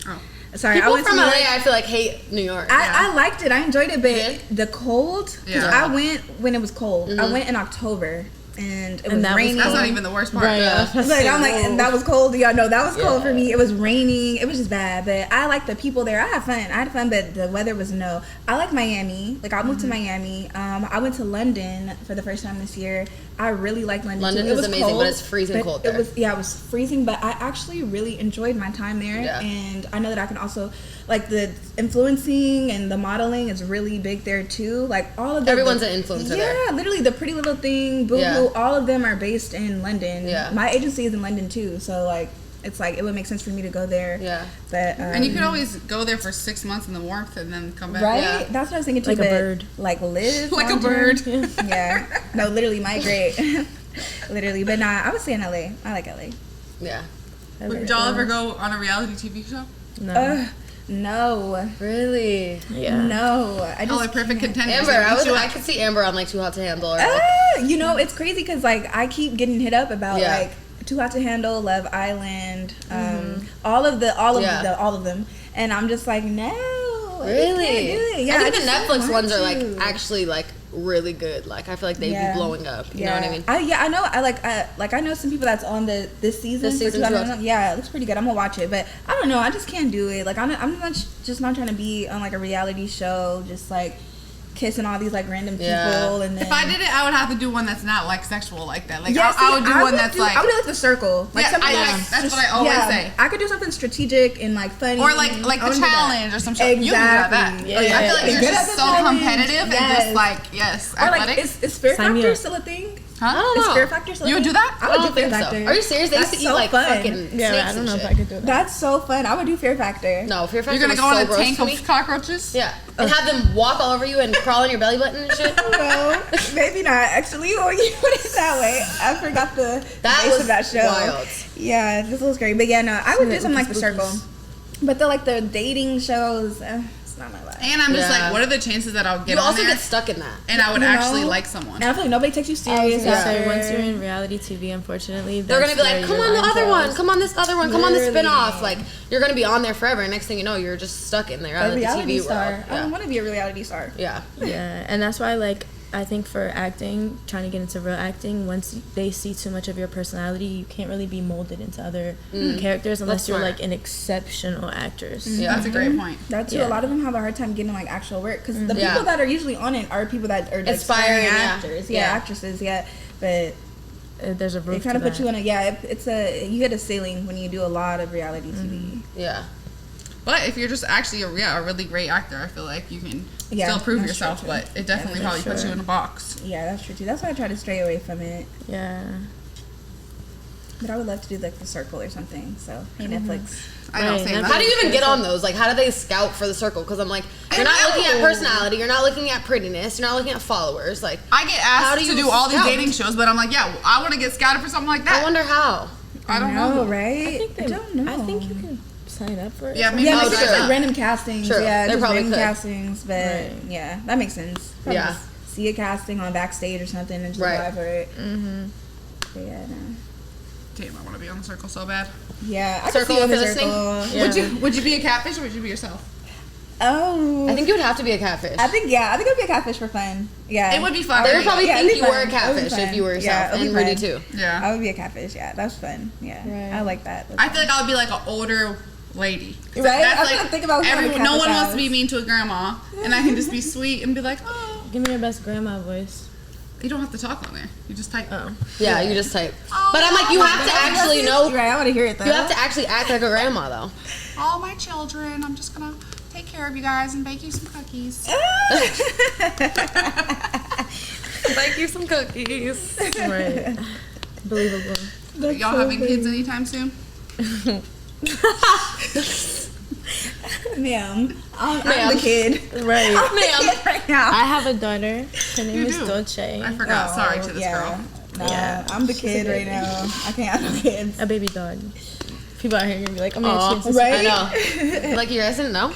Oh. Sorry, People I went from to LA, New York. I feel like, hate New York. I liked it. I enjoyed it, but Yeah. the cold. 'Cause Yeah. I went when it was cold. I went in October, and it was that was raining. That's not even the worst part. Right. Yeah. Like I'm like, and that was cold. Yeah, no, that was cold Yeah. for me. It was raining. It was just bad. But I like the people there. I had fun, but the weather was no. I like Miami. Like I moved to Miami. I went to London for the first time this year. I really like London. London too. It is was amazing, cold, but it's freezing cold there. It was freezing, but I actually really enjoyed my time there. Yeah. And I know that I can also like the influencing and the modeling is really big there too. Like all of Everyone's an influencer Yeah, there. literally the Pretty Little Thing, Boo Yeah. Hoo, all of them are based in London. Yeah. My agency is in London too, so like it's like it would make sense for me to go there. Yeah. But And you could always go there for 6 months in the warmth and then come back. right? Yeah. That's what I was thinking too. Like a but, bird. like live Like a long-term. bird. Yeah. No, literally migrate. Literally, but nah, I would say in LA. I like LA. Yeah. Would y'all ever go on a reality TV show? No. No, Really? Yeah. no. I just Oh, like perfect contenders. Amber, Like, I could see Amber on like Too Hot to Handle. Or, like, You know, it's crazy because like I keep getting hit up about Yeah. like Too Hot to Handle, Love Island, all of them, and I'm just like, no, I really? can't do it. Yeah, I think just the don't Netflix want ones are like to. actually like really good. Like I feel like they'd Yeah. be blowing up. You know what I mean? I know. I know some people that's on this season. This season for too. 2000. Yeah, it looks pretty good. I'm gonna watch it, but I don't know. I just can't do it. Like I'm not trying to be on like a reality show, just like kissing all these like random people. Yeah. And then If I did it, I would have to do one that's not like sexual like that. Like Yeah, I would do one that's like I would do like The Circle. Like Yeah, something I like- that's what I always say. I could do something strategic and like funny. or like I the would do that. challenge or some shit. You can do that. Exactly. Like, I feel like Good you're at just the so challenge. competitive and Yes. just like yes, Or like athletic. is Fear Sign me Factor up. still a thing? Huh? I don't know. Is Fear Factor still You would do that? I would do Fear think so. Factor. Are you serious? They used to That's eat so like fun. fucking Yeah, snakes I don't and know if shit. I could do that. That's so fun. I would do Fear Factor. No, Fear Factor You're gonna was go on so a gross tank to me. of cockroaches? Yeah, and have them walk all over you and crawl on your belly button and shit. Well, maybe not. Actually, when you put it that way, I forgot the That base was of that show. wild. Yeah, this was great. But yeah, no, I would do something like The Spookies. Circle. But the dating shows, it's not my life. And I'm just Yeah. like, what are the chances that I'll get You on also there get stuck in that. and I would You actually know? like someone? And I feel like nobody takes you serious. Yeah. So after. once you're in reality TV, unfortunately, They're gonna be like, that's come where on your the line other one, draws. come on this other one, come on the Literally. spin-off. Like, you're gonna be on there forever, and next thing you know, you're just stuck in the A reality reality TV star. world. I don't Yeah. want to be a reality star. Yeah. Yeah, and that's why, like, I think for acting, trying to get into real acting, once they see too much of your personality, you can't really be molded into other characters unless That's you're smart. like an exceptional actress. Yeah. That's a great point. That too. Yeah. A lot of them have a hard time getting like actual work because the Yeah. people that are usually on it are people that are like, Aspiring, aspiring yeah. actors, Yeah. actresses, but There's a it roof kind to of put that. you on you hit a ceiling when you do a lot of reality TV. Yeah. But if you're just actually a really great actor, I feel like you can Yeah, still prove that's yourself, true, but it definitely for probably puts sure. you in a box. Yeah, that's true too. That's why I try to stray away from it. Yeah. But I would love to do like The Circle or something. So hey, Netflix. I know, Right, same. and How do you even get on those? Like, how do they scout for the circle? Because I'm like, you're not looking at personality, you're not looking at prettiness, you're not looking at followers. Like, I get How asked do to you do all these scout? dating shows, but I'm like, yeah, I want to get scouted for something like I that. wonder how. I don't know. right? I think I don't know. I think you can sign up for it. Yeah, maybe Yeah, I'll maybe do it's sure. like random castings. Sure, Yeah, they just probably random could. castings. But Right. yeah, that makes sense. Probably Yeah. just see a casting on Backstage or something and just Right. apply for it. Mm-hmm. But yeah, no. Damn, I want to be on the circle so bad. Yeah, I Circle can see if on the you're circle. Yeah. Would you be a catfish or would you be yourself? Oh, I think you would have to be a catfish. I think it would be a catfish for fun. Yeah, It would be fun. They would probably Yeah, think it'd you be were a fun. It would be catfish if fun. you were Yeah, yourself. it'd And be Rudy fun. too. Yeah. I would be a catfish. Yeah, that's fun. Yeah, Right. I like that. I feel like I would be like an older lady. Right? That's I was like gonna think about going to no one Catfish wants to be House. mean to a grandma, and I can just be sweet and be like, oh. Give me your best grandma voice. You don't have to talk on there. You just type. Oh. Yeah, you just type. Oh, But I'm like, you have to actually know. Right, I want to hear it though. You have to actually act like a grandma though. All my children, I'm just gonna take care of you guys and bake you some cookies. Like you some cookies. Right. Believable. Y'all having kids anytime soon? Ma'am, I'm Ma'am. the kid. Right. Ma'am. Right now. I have a daughter. Her name You is do. Dolce. I forgot. Oh, Sorry to this yeah. girl. Nah, Yeah. I'm the kid right now. I can't have no kids. A baby dog. People out here are gonna be like, oh my Aw, god, she's right? I know. Like you guys didn't know?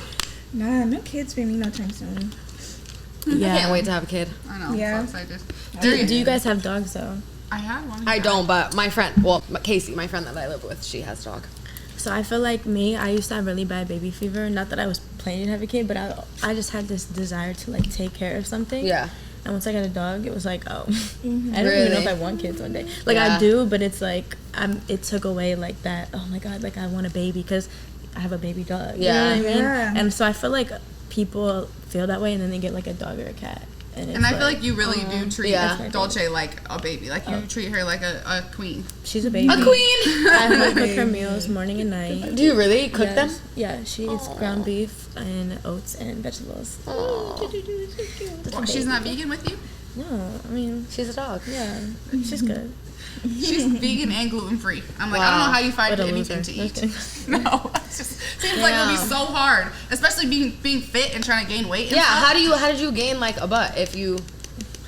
Nah, no kids for me no time soon. Yeah. I can't wait to have a kid. I know. Yeah. I'm so excited. Do you guys have dogs though? I had one. I don't, but my friend, well, Casey, my friend that I live with, she has a dog. So I feel like I used to have really bad baby fever. Not that I was planning to have a kid, but I just had this desire to like take care of something. Yeah. And once I got a dog, it was like, oh, I don't even know Really? if I want kids one day. Like Yeah. I do, but it's like it took away like that. Oh my god, like I want a baby because I have a baby dog. You know Yeah. what I mean? Yeah. And so I feel like people feel that way, and then they get like a dog or a cat. And, it's And I feel like you really do treat Yeah. Dolce like a baby. Like you treat her like a queen. she's a baby. A queen! I cook her meals morning and night. Do you really cook them? Yes. Yeah, she eats ground beef and oats and vegetables. Well, she's not vegan with you? No, I mean, She's a dog. yeah, she's good. She's vegan and gluten free. I'm like, I don't know how you find What a anything loser. to eat. Just No, it just seems like it'll be so hard, especially being fit and trying to gain weight. And Yeah, stuff. how did you gain like a butt if you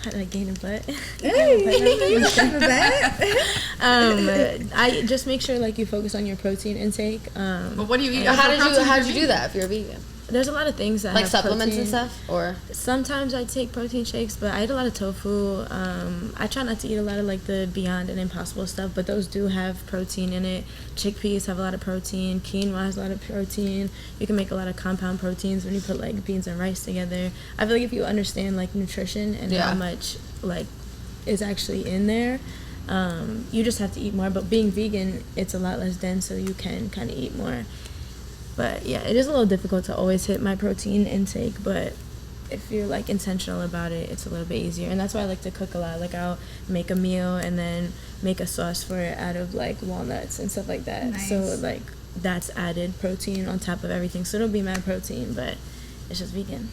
How did I gain a butt? Hey, you don't have that. I just make sure like you focus on your protein intake. But what do you eat? how for did protein you if you're do that if you're vegan? There's a lot of things that Like have supplements and protein. stuff or Sometimes I take protein shakes, but I eat a lot of tofu. I try not to eat a lot of like the Beyond and Impossible stuff, but those do have protein in it. Chickpeas have a lot of protein. Quinoa has a lot of protein. You can make a lot of compound proteins when you put like beans and rice together. I feel like if you understand like nutrition and Yeah. how much like is actually in there, you just have to eat more. But being vegan, it's a lot less dense, so you can kind of eat more. But yeah, it is a little difficult to always hit my protein intake, but if you're like intentional about it, it's a little bit easier. And that's why I like to cook a lot. Like I'll make a meal and then make a sauce for it out of like walnuts and stuff like that. Nice. So like that's added protein on top of everything. So it'll be mad protein, but it's just vegan.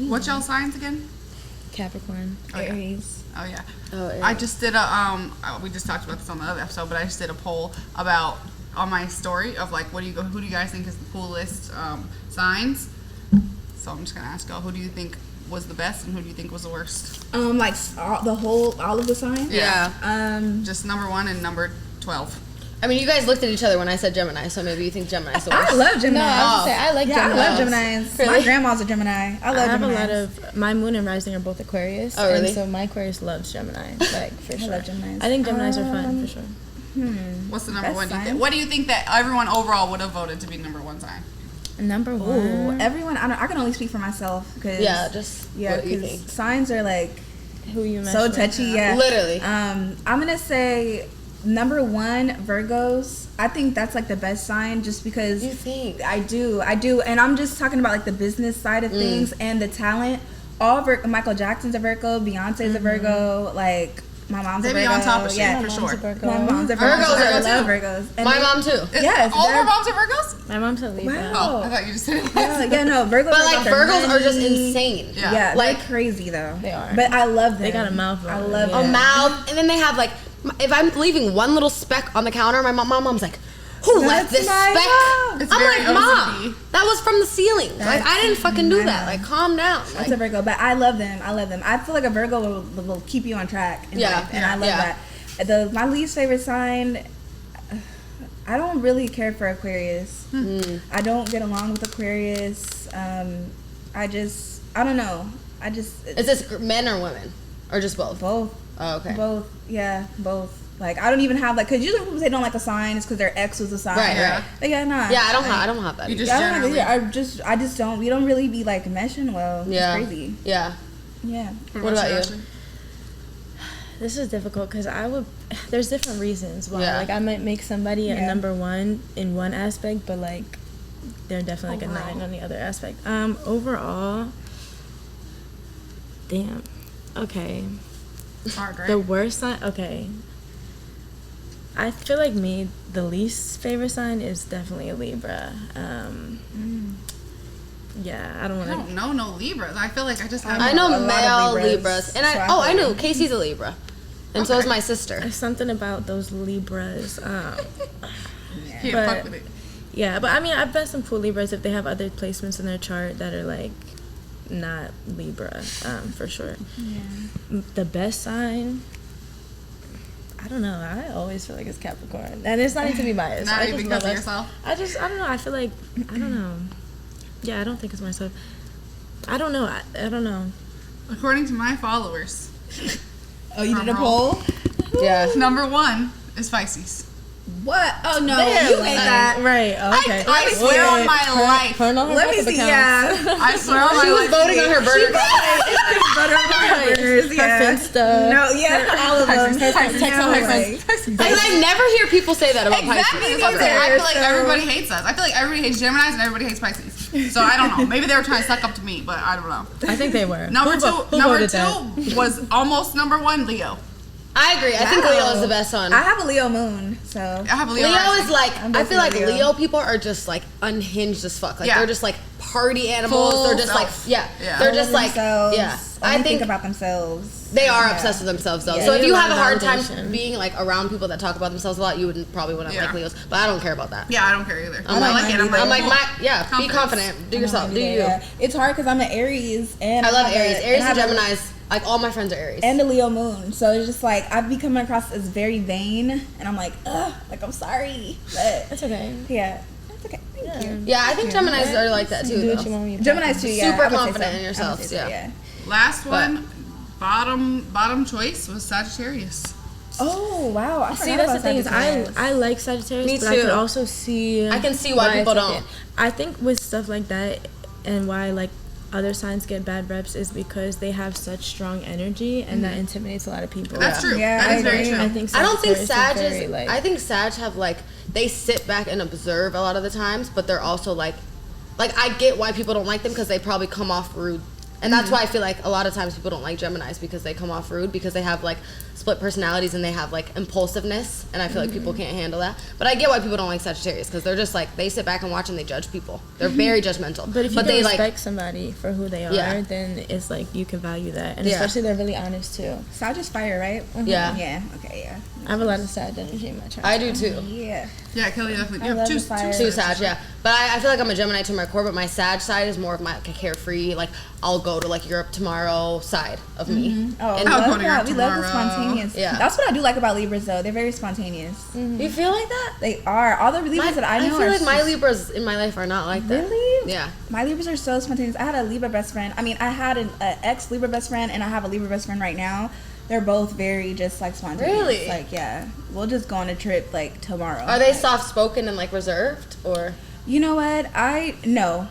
What y'all signs again? Capricorn. Aries. Oh yeah. Oh, yeah. I just did a we just talked about this on the other episode, but I just did a poll about on my story of like who do you guys think is the coolest signs? So I'm just gonna ask y'all, who do you think was the best and who do you think was the worst? Like all of the signs. Yeah. Just number 1 and number 12. I mean, you guys looked at each other when I said Gemini, so maybe you think Gemini's the worst. I love Gemini. No, I was gonna say, I like yeah, Geminis. I love Geminis. Really? My grandma's a Gemini. I love I have Geminis. a lot of my moon and rising are both Aquarius. Oh, really? And so my Aquarius loves Gemini, like for sure. I love Geminis. I think Geminis are fun for sure. What's the number Best 1? sign? What do you think that everyone overall would have voted to be number 1 sign? Number one. Ooh, everyone. I can only speak for myself because What you think. signs are like Who you so mesh touchy. with. Yeah. Literally. I'm gonna say number 1, Virgos. I think that's like the best sign, just because You think? I do, and I'm just talking about like the business side of things and the talent. Michael Jackson's a Virgo, Beyonce's a Virgo, like. My mom's They a be Virgo. on top of shit, yeah, for Mom's sure. a Virgo. My mom's a Virgo. Virgos are I too. love Virgos. And My they- mom too. Yes, All of they're- our moms are Virgos? My mom's a Libra. Wow. Oh, I thought you just said it. Yeah, no, Virgos. But are like about their Virgos are just money. insane. Yeah. Yeah, Like- like crazy though. They are. But I love them. They got a mouth I on love them. A them. mouth, and then they have like, if I'm leaving one little speck on the counter, my mom's like, who left That's this my speck? mom. It's I'm very like, Mom, OCD. that was from the ceiling. Like, I didn't fucking do that. Like, calm down. That's Like, a Virgo, but I love them. I feel like a Virgo will keep you on track in Yeah, life, and I love yeah. that. My least favorite sign, I don't really care for Aquarius. I don't get along with Aquarius. I don't know. is this men or women? Or just both? Both. Oh, okay. Both. Yeah, both. Like, I don't even have like, because usually when people say don't like a sign, it's because their ex was a sign. Right, Yeah. right. But yeah, nah. Yeah, I don't have that. You either. just Yeah, I don't have generally. either. I just don't. We don't really be like meshing well. Yeah. It's crazy. Yeah. Yeah. What about you? Ashley? This is difficult because there's different reasons why. Yeah. Like I might make somebody a Yeah. number 1 in one aspect, but like they're definitely like a Overall. 9 on the other aspect. Overall, damn. Okay. It's hard, right? The worst sign. Okay. I feel like the least favorite sign is definitely a Libra. Yeah, I don't I want don't know no Libras. I feel like I just have. I know a lot of male Libras, Libras. And so I I feel knew. Casey's a Libra. And so is my sister. There's something about those Libras. Can't but- fuck with it. Yeah, but I mean, I've met some cool Libras if they have other placements in their chart that are like not Libra, for sure. Yeah. The best sign, I don't know. I always feel like it's Capricorn, and it's not even to be biased. Not I even just because of love yourself? I don't know. I feel like I don't know. Yeah, I don't think it's myself. I don't know. I don't know. According to my followers, Oh, you did a Drum roll. poll? Yeah. number 1 is Pisces. What? Oh no, There, you ain't that. Right. Okay. I swear on my life. Turn on her Let me backup see. accounts. Yeah. I swear on my She was life. voting on her burger. Butter on my burgers. Her Yeah. Finsta. No. Yeah. All of them. Pisces. Text on her No, friends. And I never hear people say that about Exactly. Pisces. That's what I'm saying. I feel like So- everybody hates us. I feel like everybody hates Geminis and everybody hates Pisces. So I don't know. Maybe they were trying to suck up to me, but I don't know. I think they were. Number Who two voted that? was almost number 1, Leo. I agree. I think Wow. Leo is the best one. I have a Leo moon, so I have Leo. Leo rising. is like, I'm I feel like definitely Leo Leo. people are just like unhinged as fuck. Like Yeah. they're just like party animals. Full They're just like, self. yeah. Yeah. They're Full just of like, themselves, yeah. only I think about themselves. they are Yeah. obsessed with themselves though. Yeah. So if They you need have a a lot hard of time validation. being like around people that talk about themselves a lot, you probably wouldn't Yeah. like Leos. But I don't care about that. Yeah, I don't care either. I'm I like, like it. I'm like, be Confidence. confident. Do yourself. Do you. Yeah. It's hard because I'm an Aries, and I love have a- Aries. Aries and I have a- Geminis. Like all my friends are Aries. and a Leo moon. So it's just like I've be coming across as very vain, and I'm like, ugh, like I'm sorry, but That's okay. yeah, it's okay. Thank you. yeah, I think Geminis are like that too. Do what though. you want. Gemini's too. Yeah, Super I would say confident so. in I would yourselves, say so, yeah. Last But- one, bottom choice was Sagittarius. Oh wow! I See, forgot that's the about thing is Sagittarius. I like Sagittarius, Me but I too. could also see. I can see why it's people like don't. it. I think with stuff like that, and why like other signs get bad reps is because they have such strong energy, and that intimidates a lot of people. That's true. Yeah, that I is very agree. true. I think. I don't think Sagittarius Sag is very, is. like, I think Sag have like they sit back and observe a lot of the times, but they're also like I get why people don't like them because they probably come off rude And that's why I feel like a lot of times people don't like Geminis, because they come off rude, because they have like split personalities and they have like impulsiveness, and I feel like people can't handle that. But I get why people don't like Sagittarius, because they're just like, they sit back and watch and they judge people. They're very judgmental. But if you they respect somebody for who they are, then it's like you can value that, and especially they're really honest too. Sag is fire, right? Yeah. Okay. I have a lot of Sag energy in my chart. I do too. Yeah, Kelly definitely. I love Two the fire. Two Sag, yeah. But I feel like I'm a Gemini to my core, but my Sag side is more of my like a carefree, like I'll go to like Europe tomorrow side of me. Oh, And I I'll love go to that. Europe We love the tomorrow. spontaneous. Yeah. That's what I do like about Libras, though. They're very spontaneous. You feel like that? They are. All the Libras that I know I feel are like my Libras in my life are not like that. Really? Yeah. My Libras are so spontaneous. I had a Libra best friend. I mean, I had an ex-Libra best friend, and I have a Libra best friend right now. They're both very just like spontaneous. Really? Like, yeah. We'll just go on a trip like tomorrow. Are they like, soft-spoken and like reserved, or? You know what? No,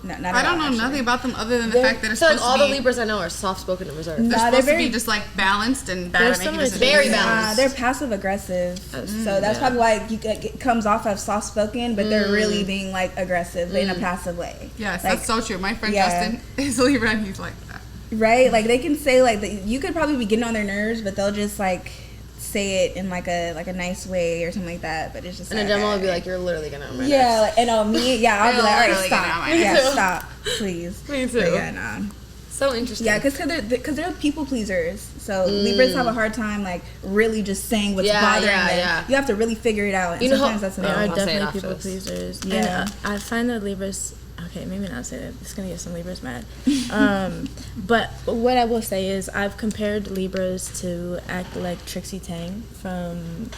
not I at don't all, know actually. nothing about them other than the fact that I it's feel like supposed all to the be. Libras I know are soft-spoken and reserved. No. They're Nah, supposed they're to be very- just like balanced and bad They're at making similar to decisions. Very balanced. They're passive aggressive, so that's probably why it comes off as soft spoken, but they're really being like aggressive but in a passive way. Yes, like, that's so true. My friend yeah. Justin is a Libra, and he's like that. right. Like they can say like you could probably be getting on their nerves, but they'll just like say it in like a nice way or something like that. But it's just And a Gemini would be like, "You're literally gonna." On my yeah, nerves." like, and I'll be like, all right, Literally getting on stop, my yeah, nerves. stop, please. Me too. But yeah, nah. So interesting. Yeah, because they're people pleasers. So Libras have a hard time like really just saying what's Yeah, bothering yeah, them. yeah. You have to really figure it out. And You know sometimes how- that's They enough. are I'll say it definitely after people this. pleasers. Yeah. And I find that Libras. Okay, maybe not say that. It's gonna get some Libras mad. But what I will say is I've compared Libras to act like Trixie Tang from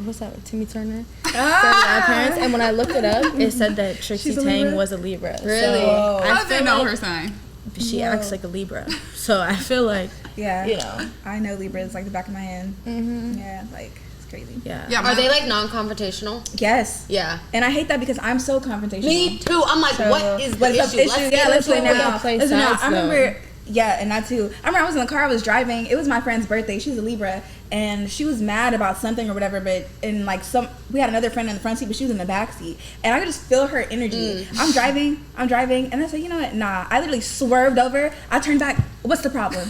what's that? Timmy Turner. Our parents. And when I looked it up, it said that Trixie She's a Tang Libra? was a Libra. Really? So How I did they feel know like her sign? she acts like a Libra. So I feel like Yeah, you know. I know Libras like the back of my hand. Yeah, like it's crazy. Yeah. Yeah, Are they like non-confrontational? Yes. Yeah. And I hate that because I'm so confrontational. Me too. I'm like, So, what is the what's issue? the issue? Yeah, let's get play into now. it. Play Listen now. sides, I though. remember. Yeah, and that too. I remember I was in the car. I was driving. It was my friend's birthday. She's a Libra, and she was mad about something or whatever. But in like we had another friend in the front seat, but she was in the back seat, and I could just feel her energy. I'm driving, and I said, you know what? Nah. I literally swerved over. I turned back. What's the problem?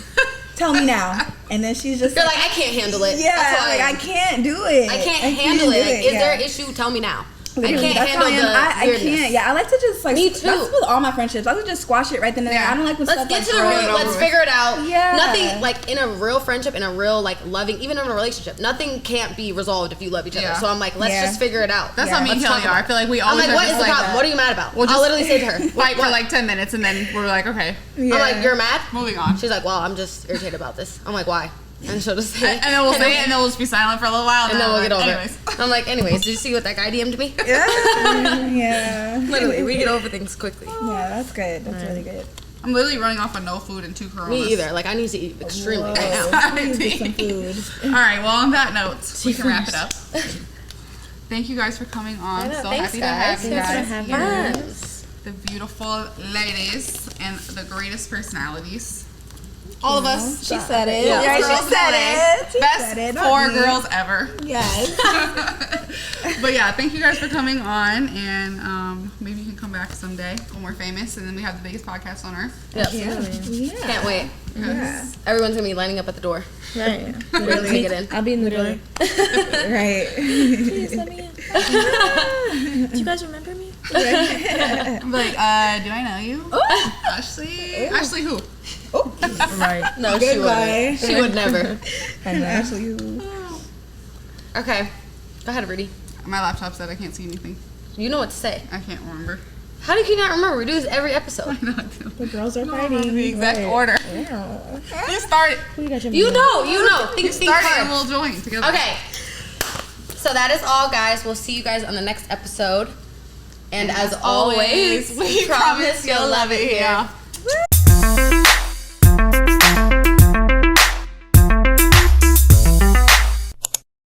Tell me now. And then she's just You're like, I can't handle it. yeah, That's how like I am. can't do it. I can't handle it. do Like, is yeah. there an issue? Tell me now. Literally, I can't that's how handle I am. the I weirdness. can't. Yeah, I like to just like. Me too. That's with all my friendships. I like to just squash it right then and there. Yeah. I don't like when Let's stuff get like to the throws root. it Let's over. figure it out. Yeah. Nothing like in a real friendship, in a real like loving, even in a relationship, nothing can't be resolved if you love each other. Yeah. So I'm like, let's Yeah. just figure it out. That's Yeah. how me and Let's Kelly talk are. I about feel like we I'm always like, are what just is the like problem? What are you mad about? We'll I'll just literally say to her, fight for what? like 10 minutes, and then we're like, okay, Yeah. I'm like, you're mad? moving on. She's like, well, I'm just irritated about this. I'm like, why? And she'll just say, And then we'll say it, and then we'll just be silent for a little while, and then we'll get over anyways. it. I'm like, anyways, did you see what that guy DM'd me? Yeah. Literally, we get over things quickly. Yeah, that's good. That's really good. I'm literally running off of no food and 2 Coronas. Me either. Like, I need to eat extremely right now. I need to get some food. All right, well, on that note, we can wrap it up. Thank you guys for coming on. So Thanks, happy guys. to have you Thanks for guys having here. Yes. The beautiful ladies and the greatest personalities. All of us. She said it. Yeah. Yeah, Girls she said LA. it. She Best said it, 4 not me. girls ever. Yes. But yeah, thank you guys for coming on, and maybe you can come back someday when we're famous, and then we have the biggest podcast on earth. Yep. Yeah. Can't wait. Yeah. Everyone's gonna be lining up at the door. Right. Really to get in. I'll be in the door. Right. Please let me in. Do you guys remember me? I'm like, do I know you? Ashley? Ashley who? Right. No, she Goodbye. wouldn't. She would never. And Ashley, Okay. Go ahead, Rudy. My laptop said I can't see anything. You know what to say. I can't remember. How do you not remember? We do this every episode. the girls are I don't remember fighting. the exact order. Yeah. You start it. Who you got your You know. Think Start it hard. and we'll join together. Okay. So that is all, guys. We'll see you guys on the next episode. And as always, we promise you'll love it here.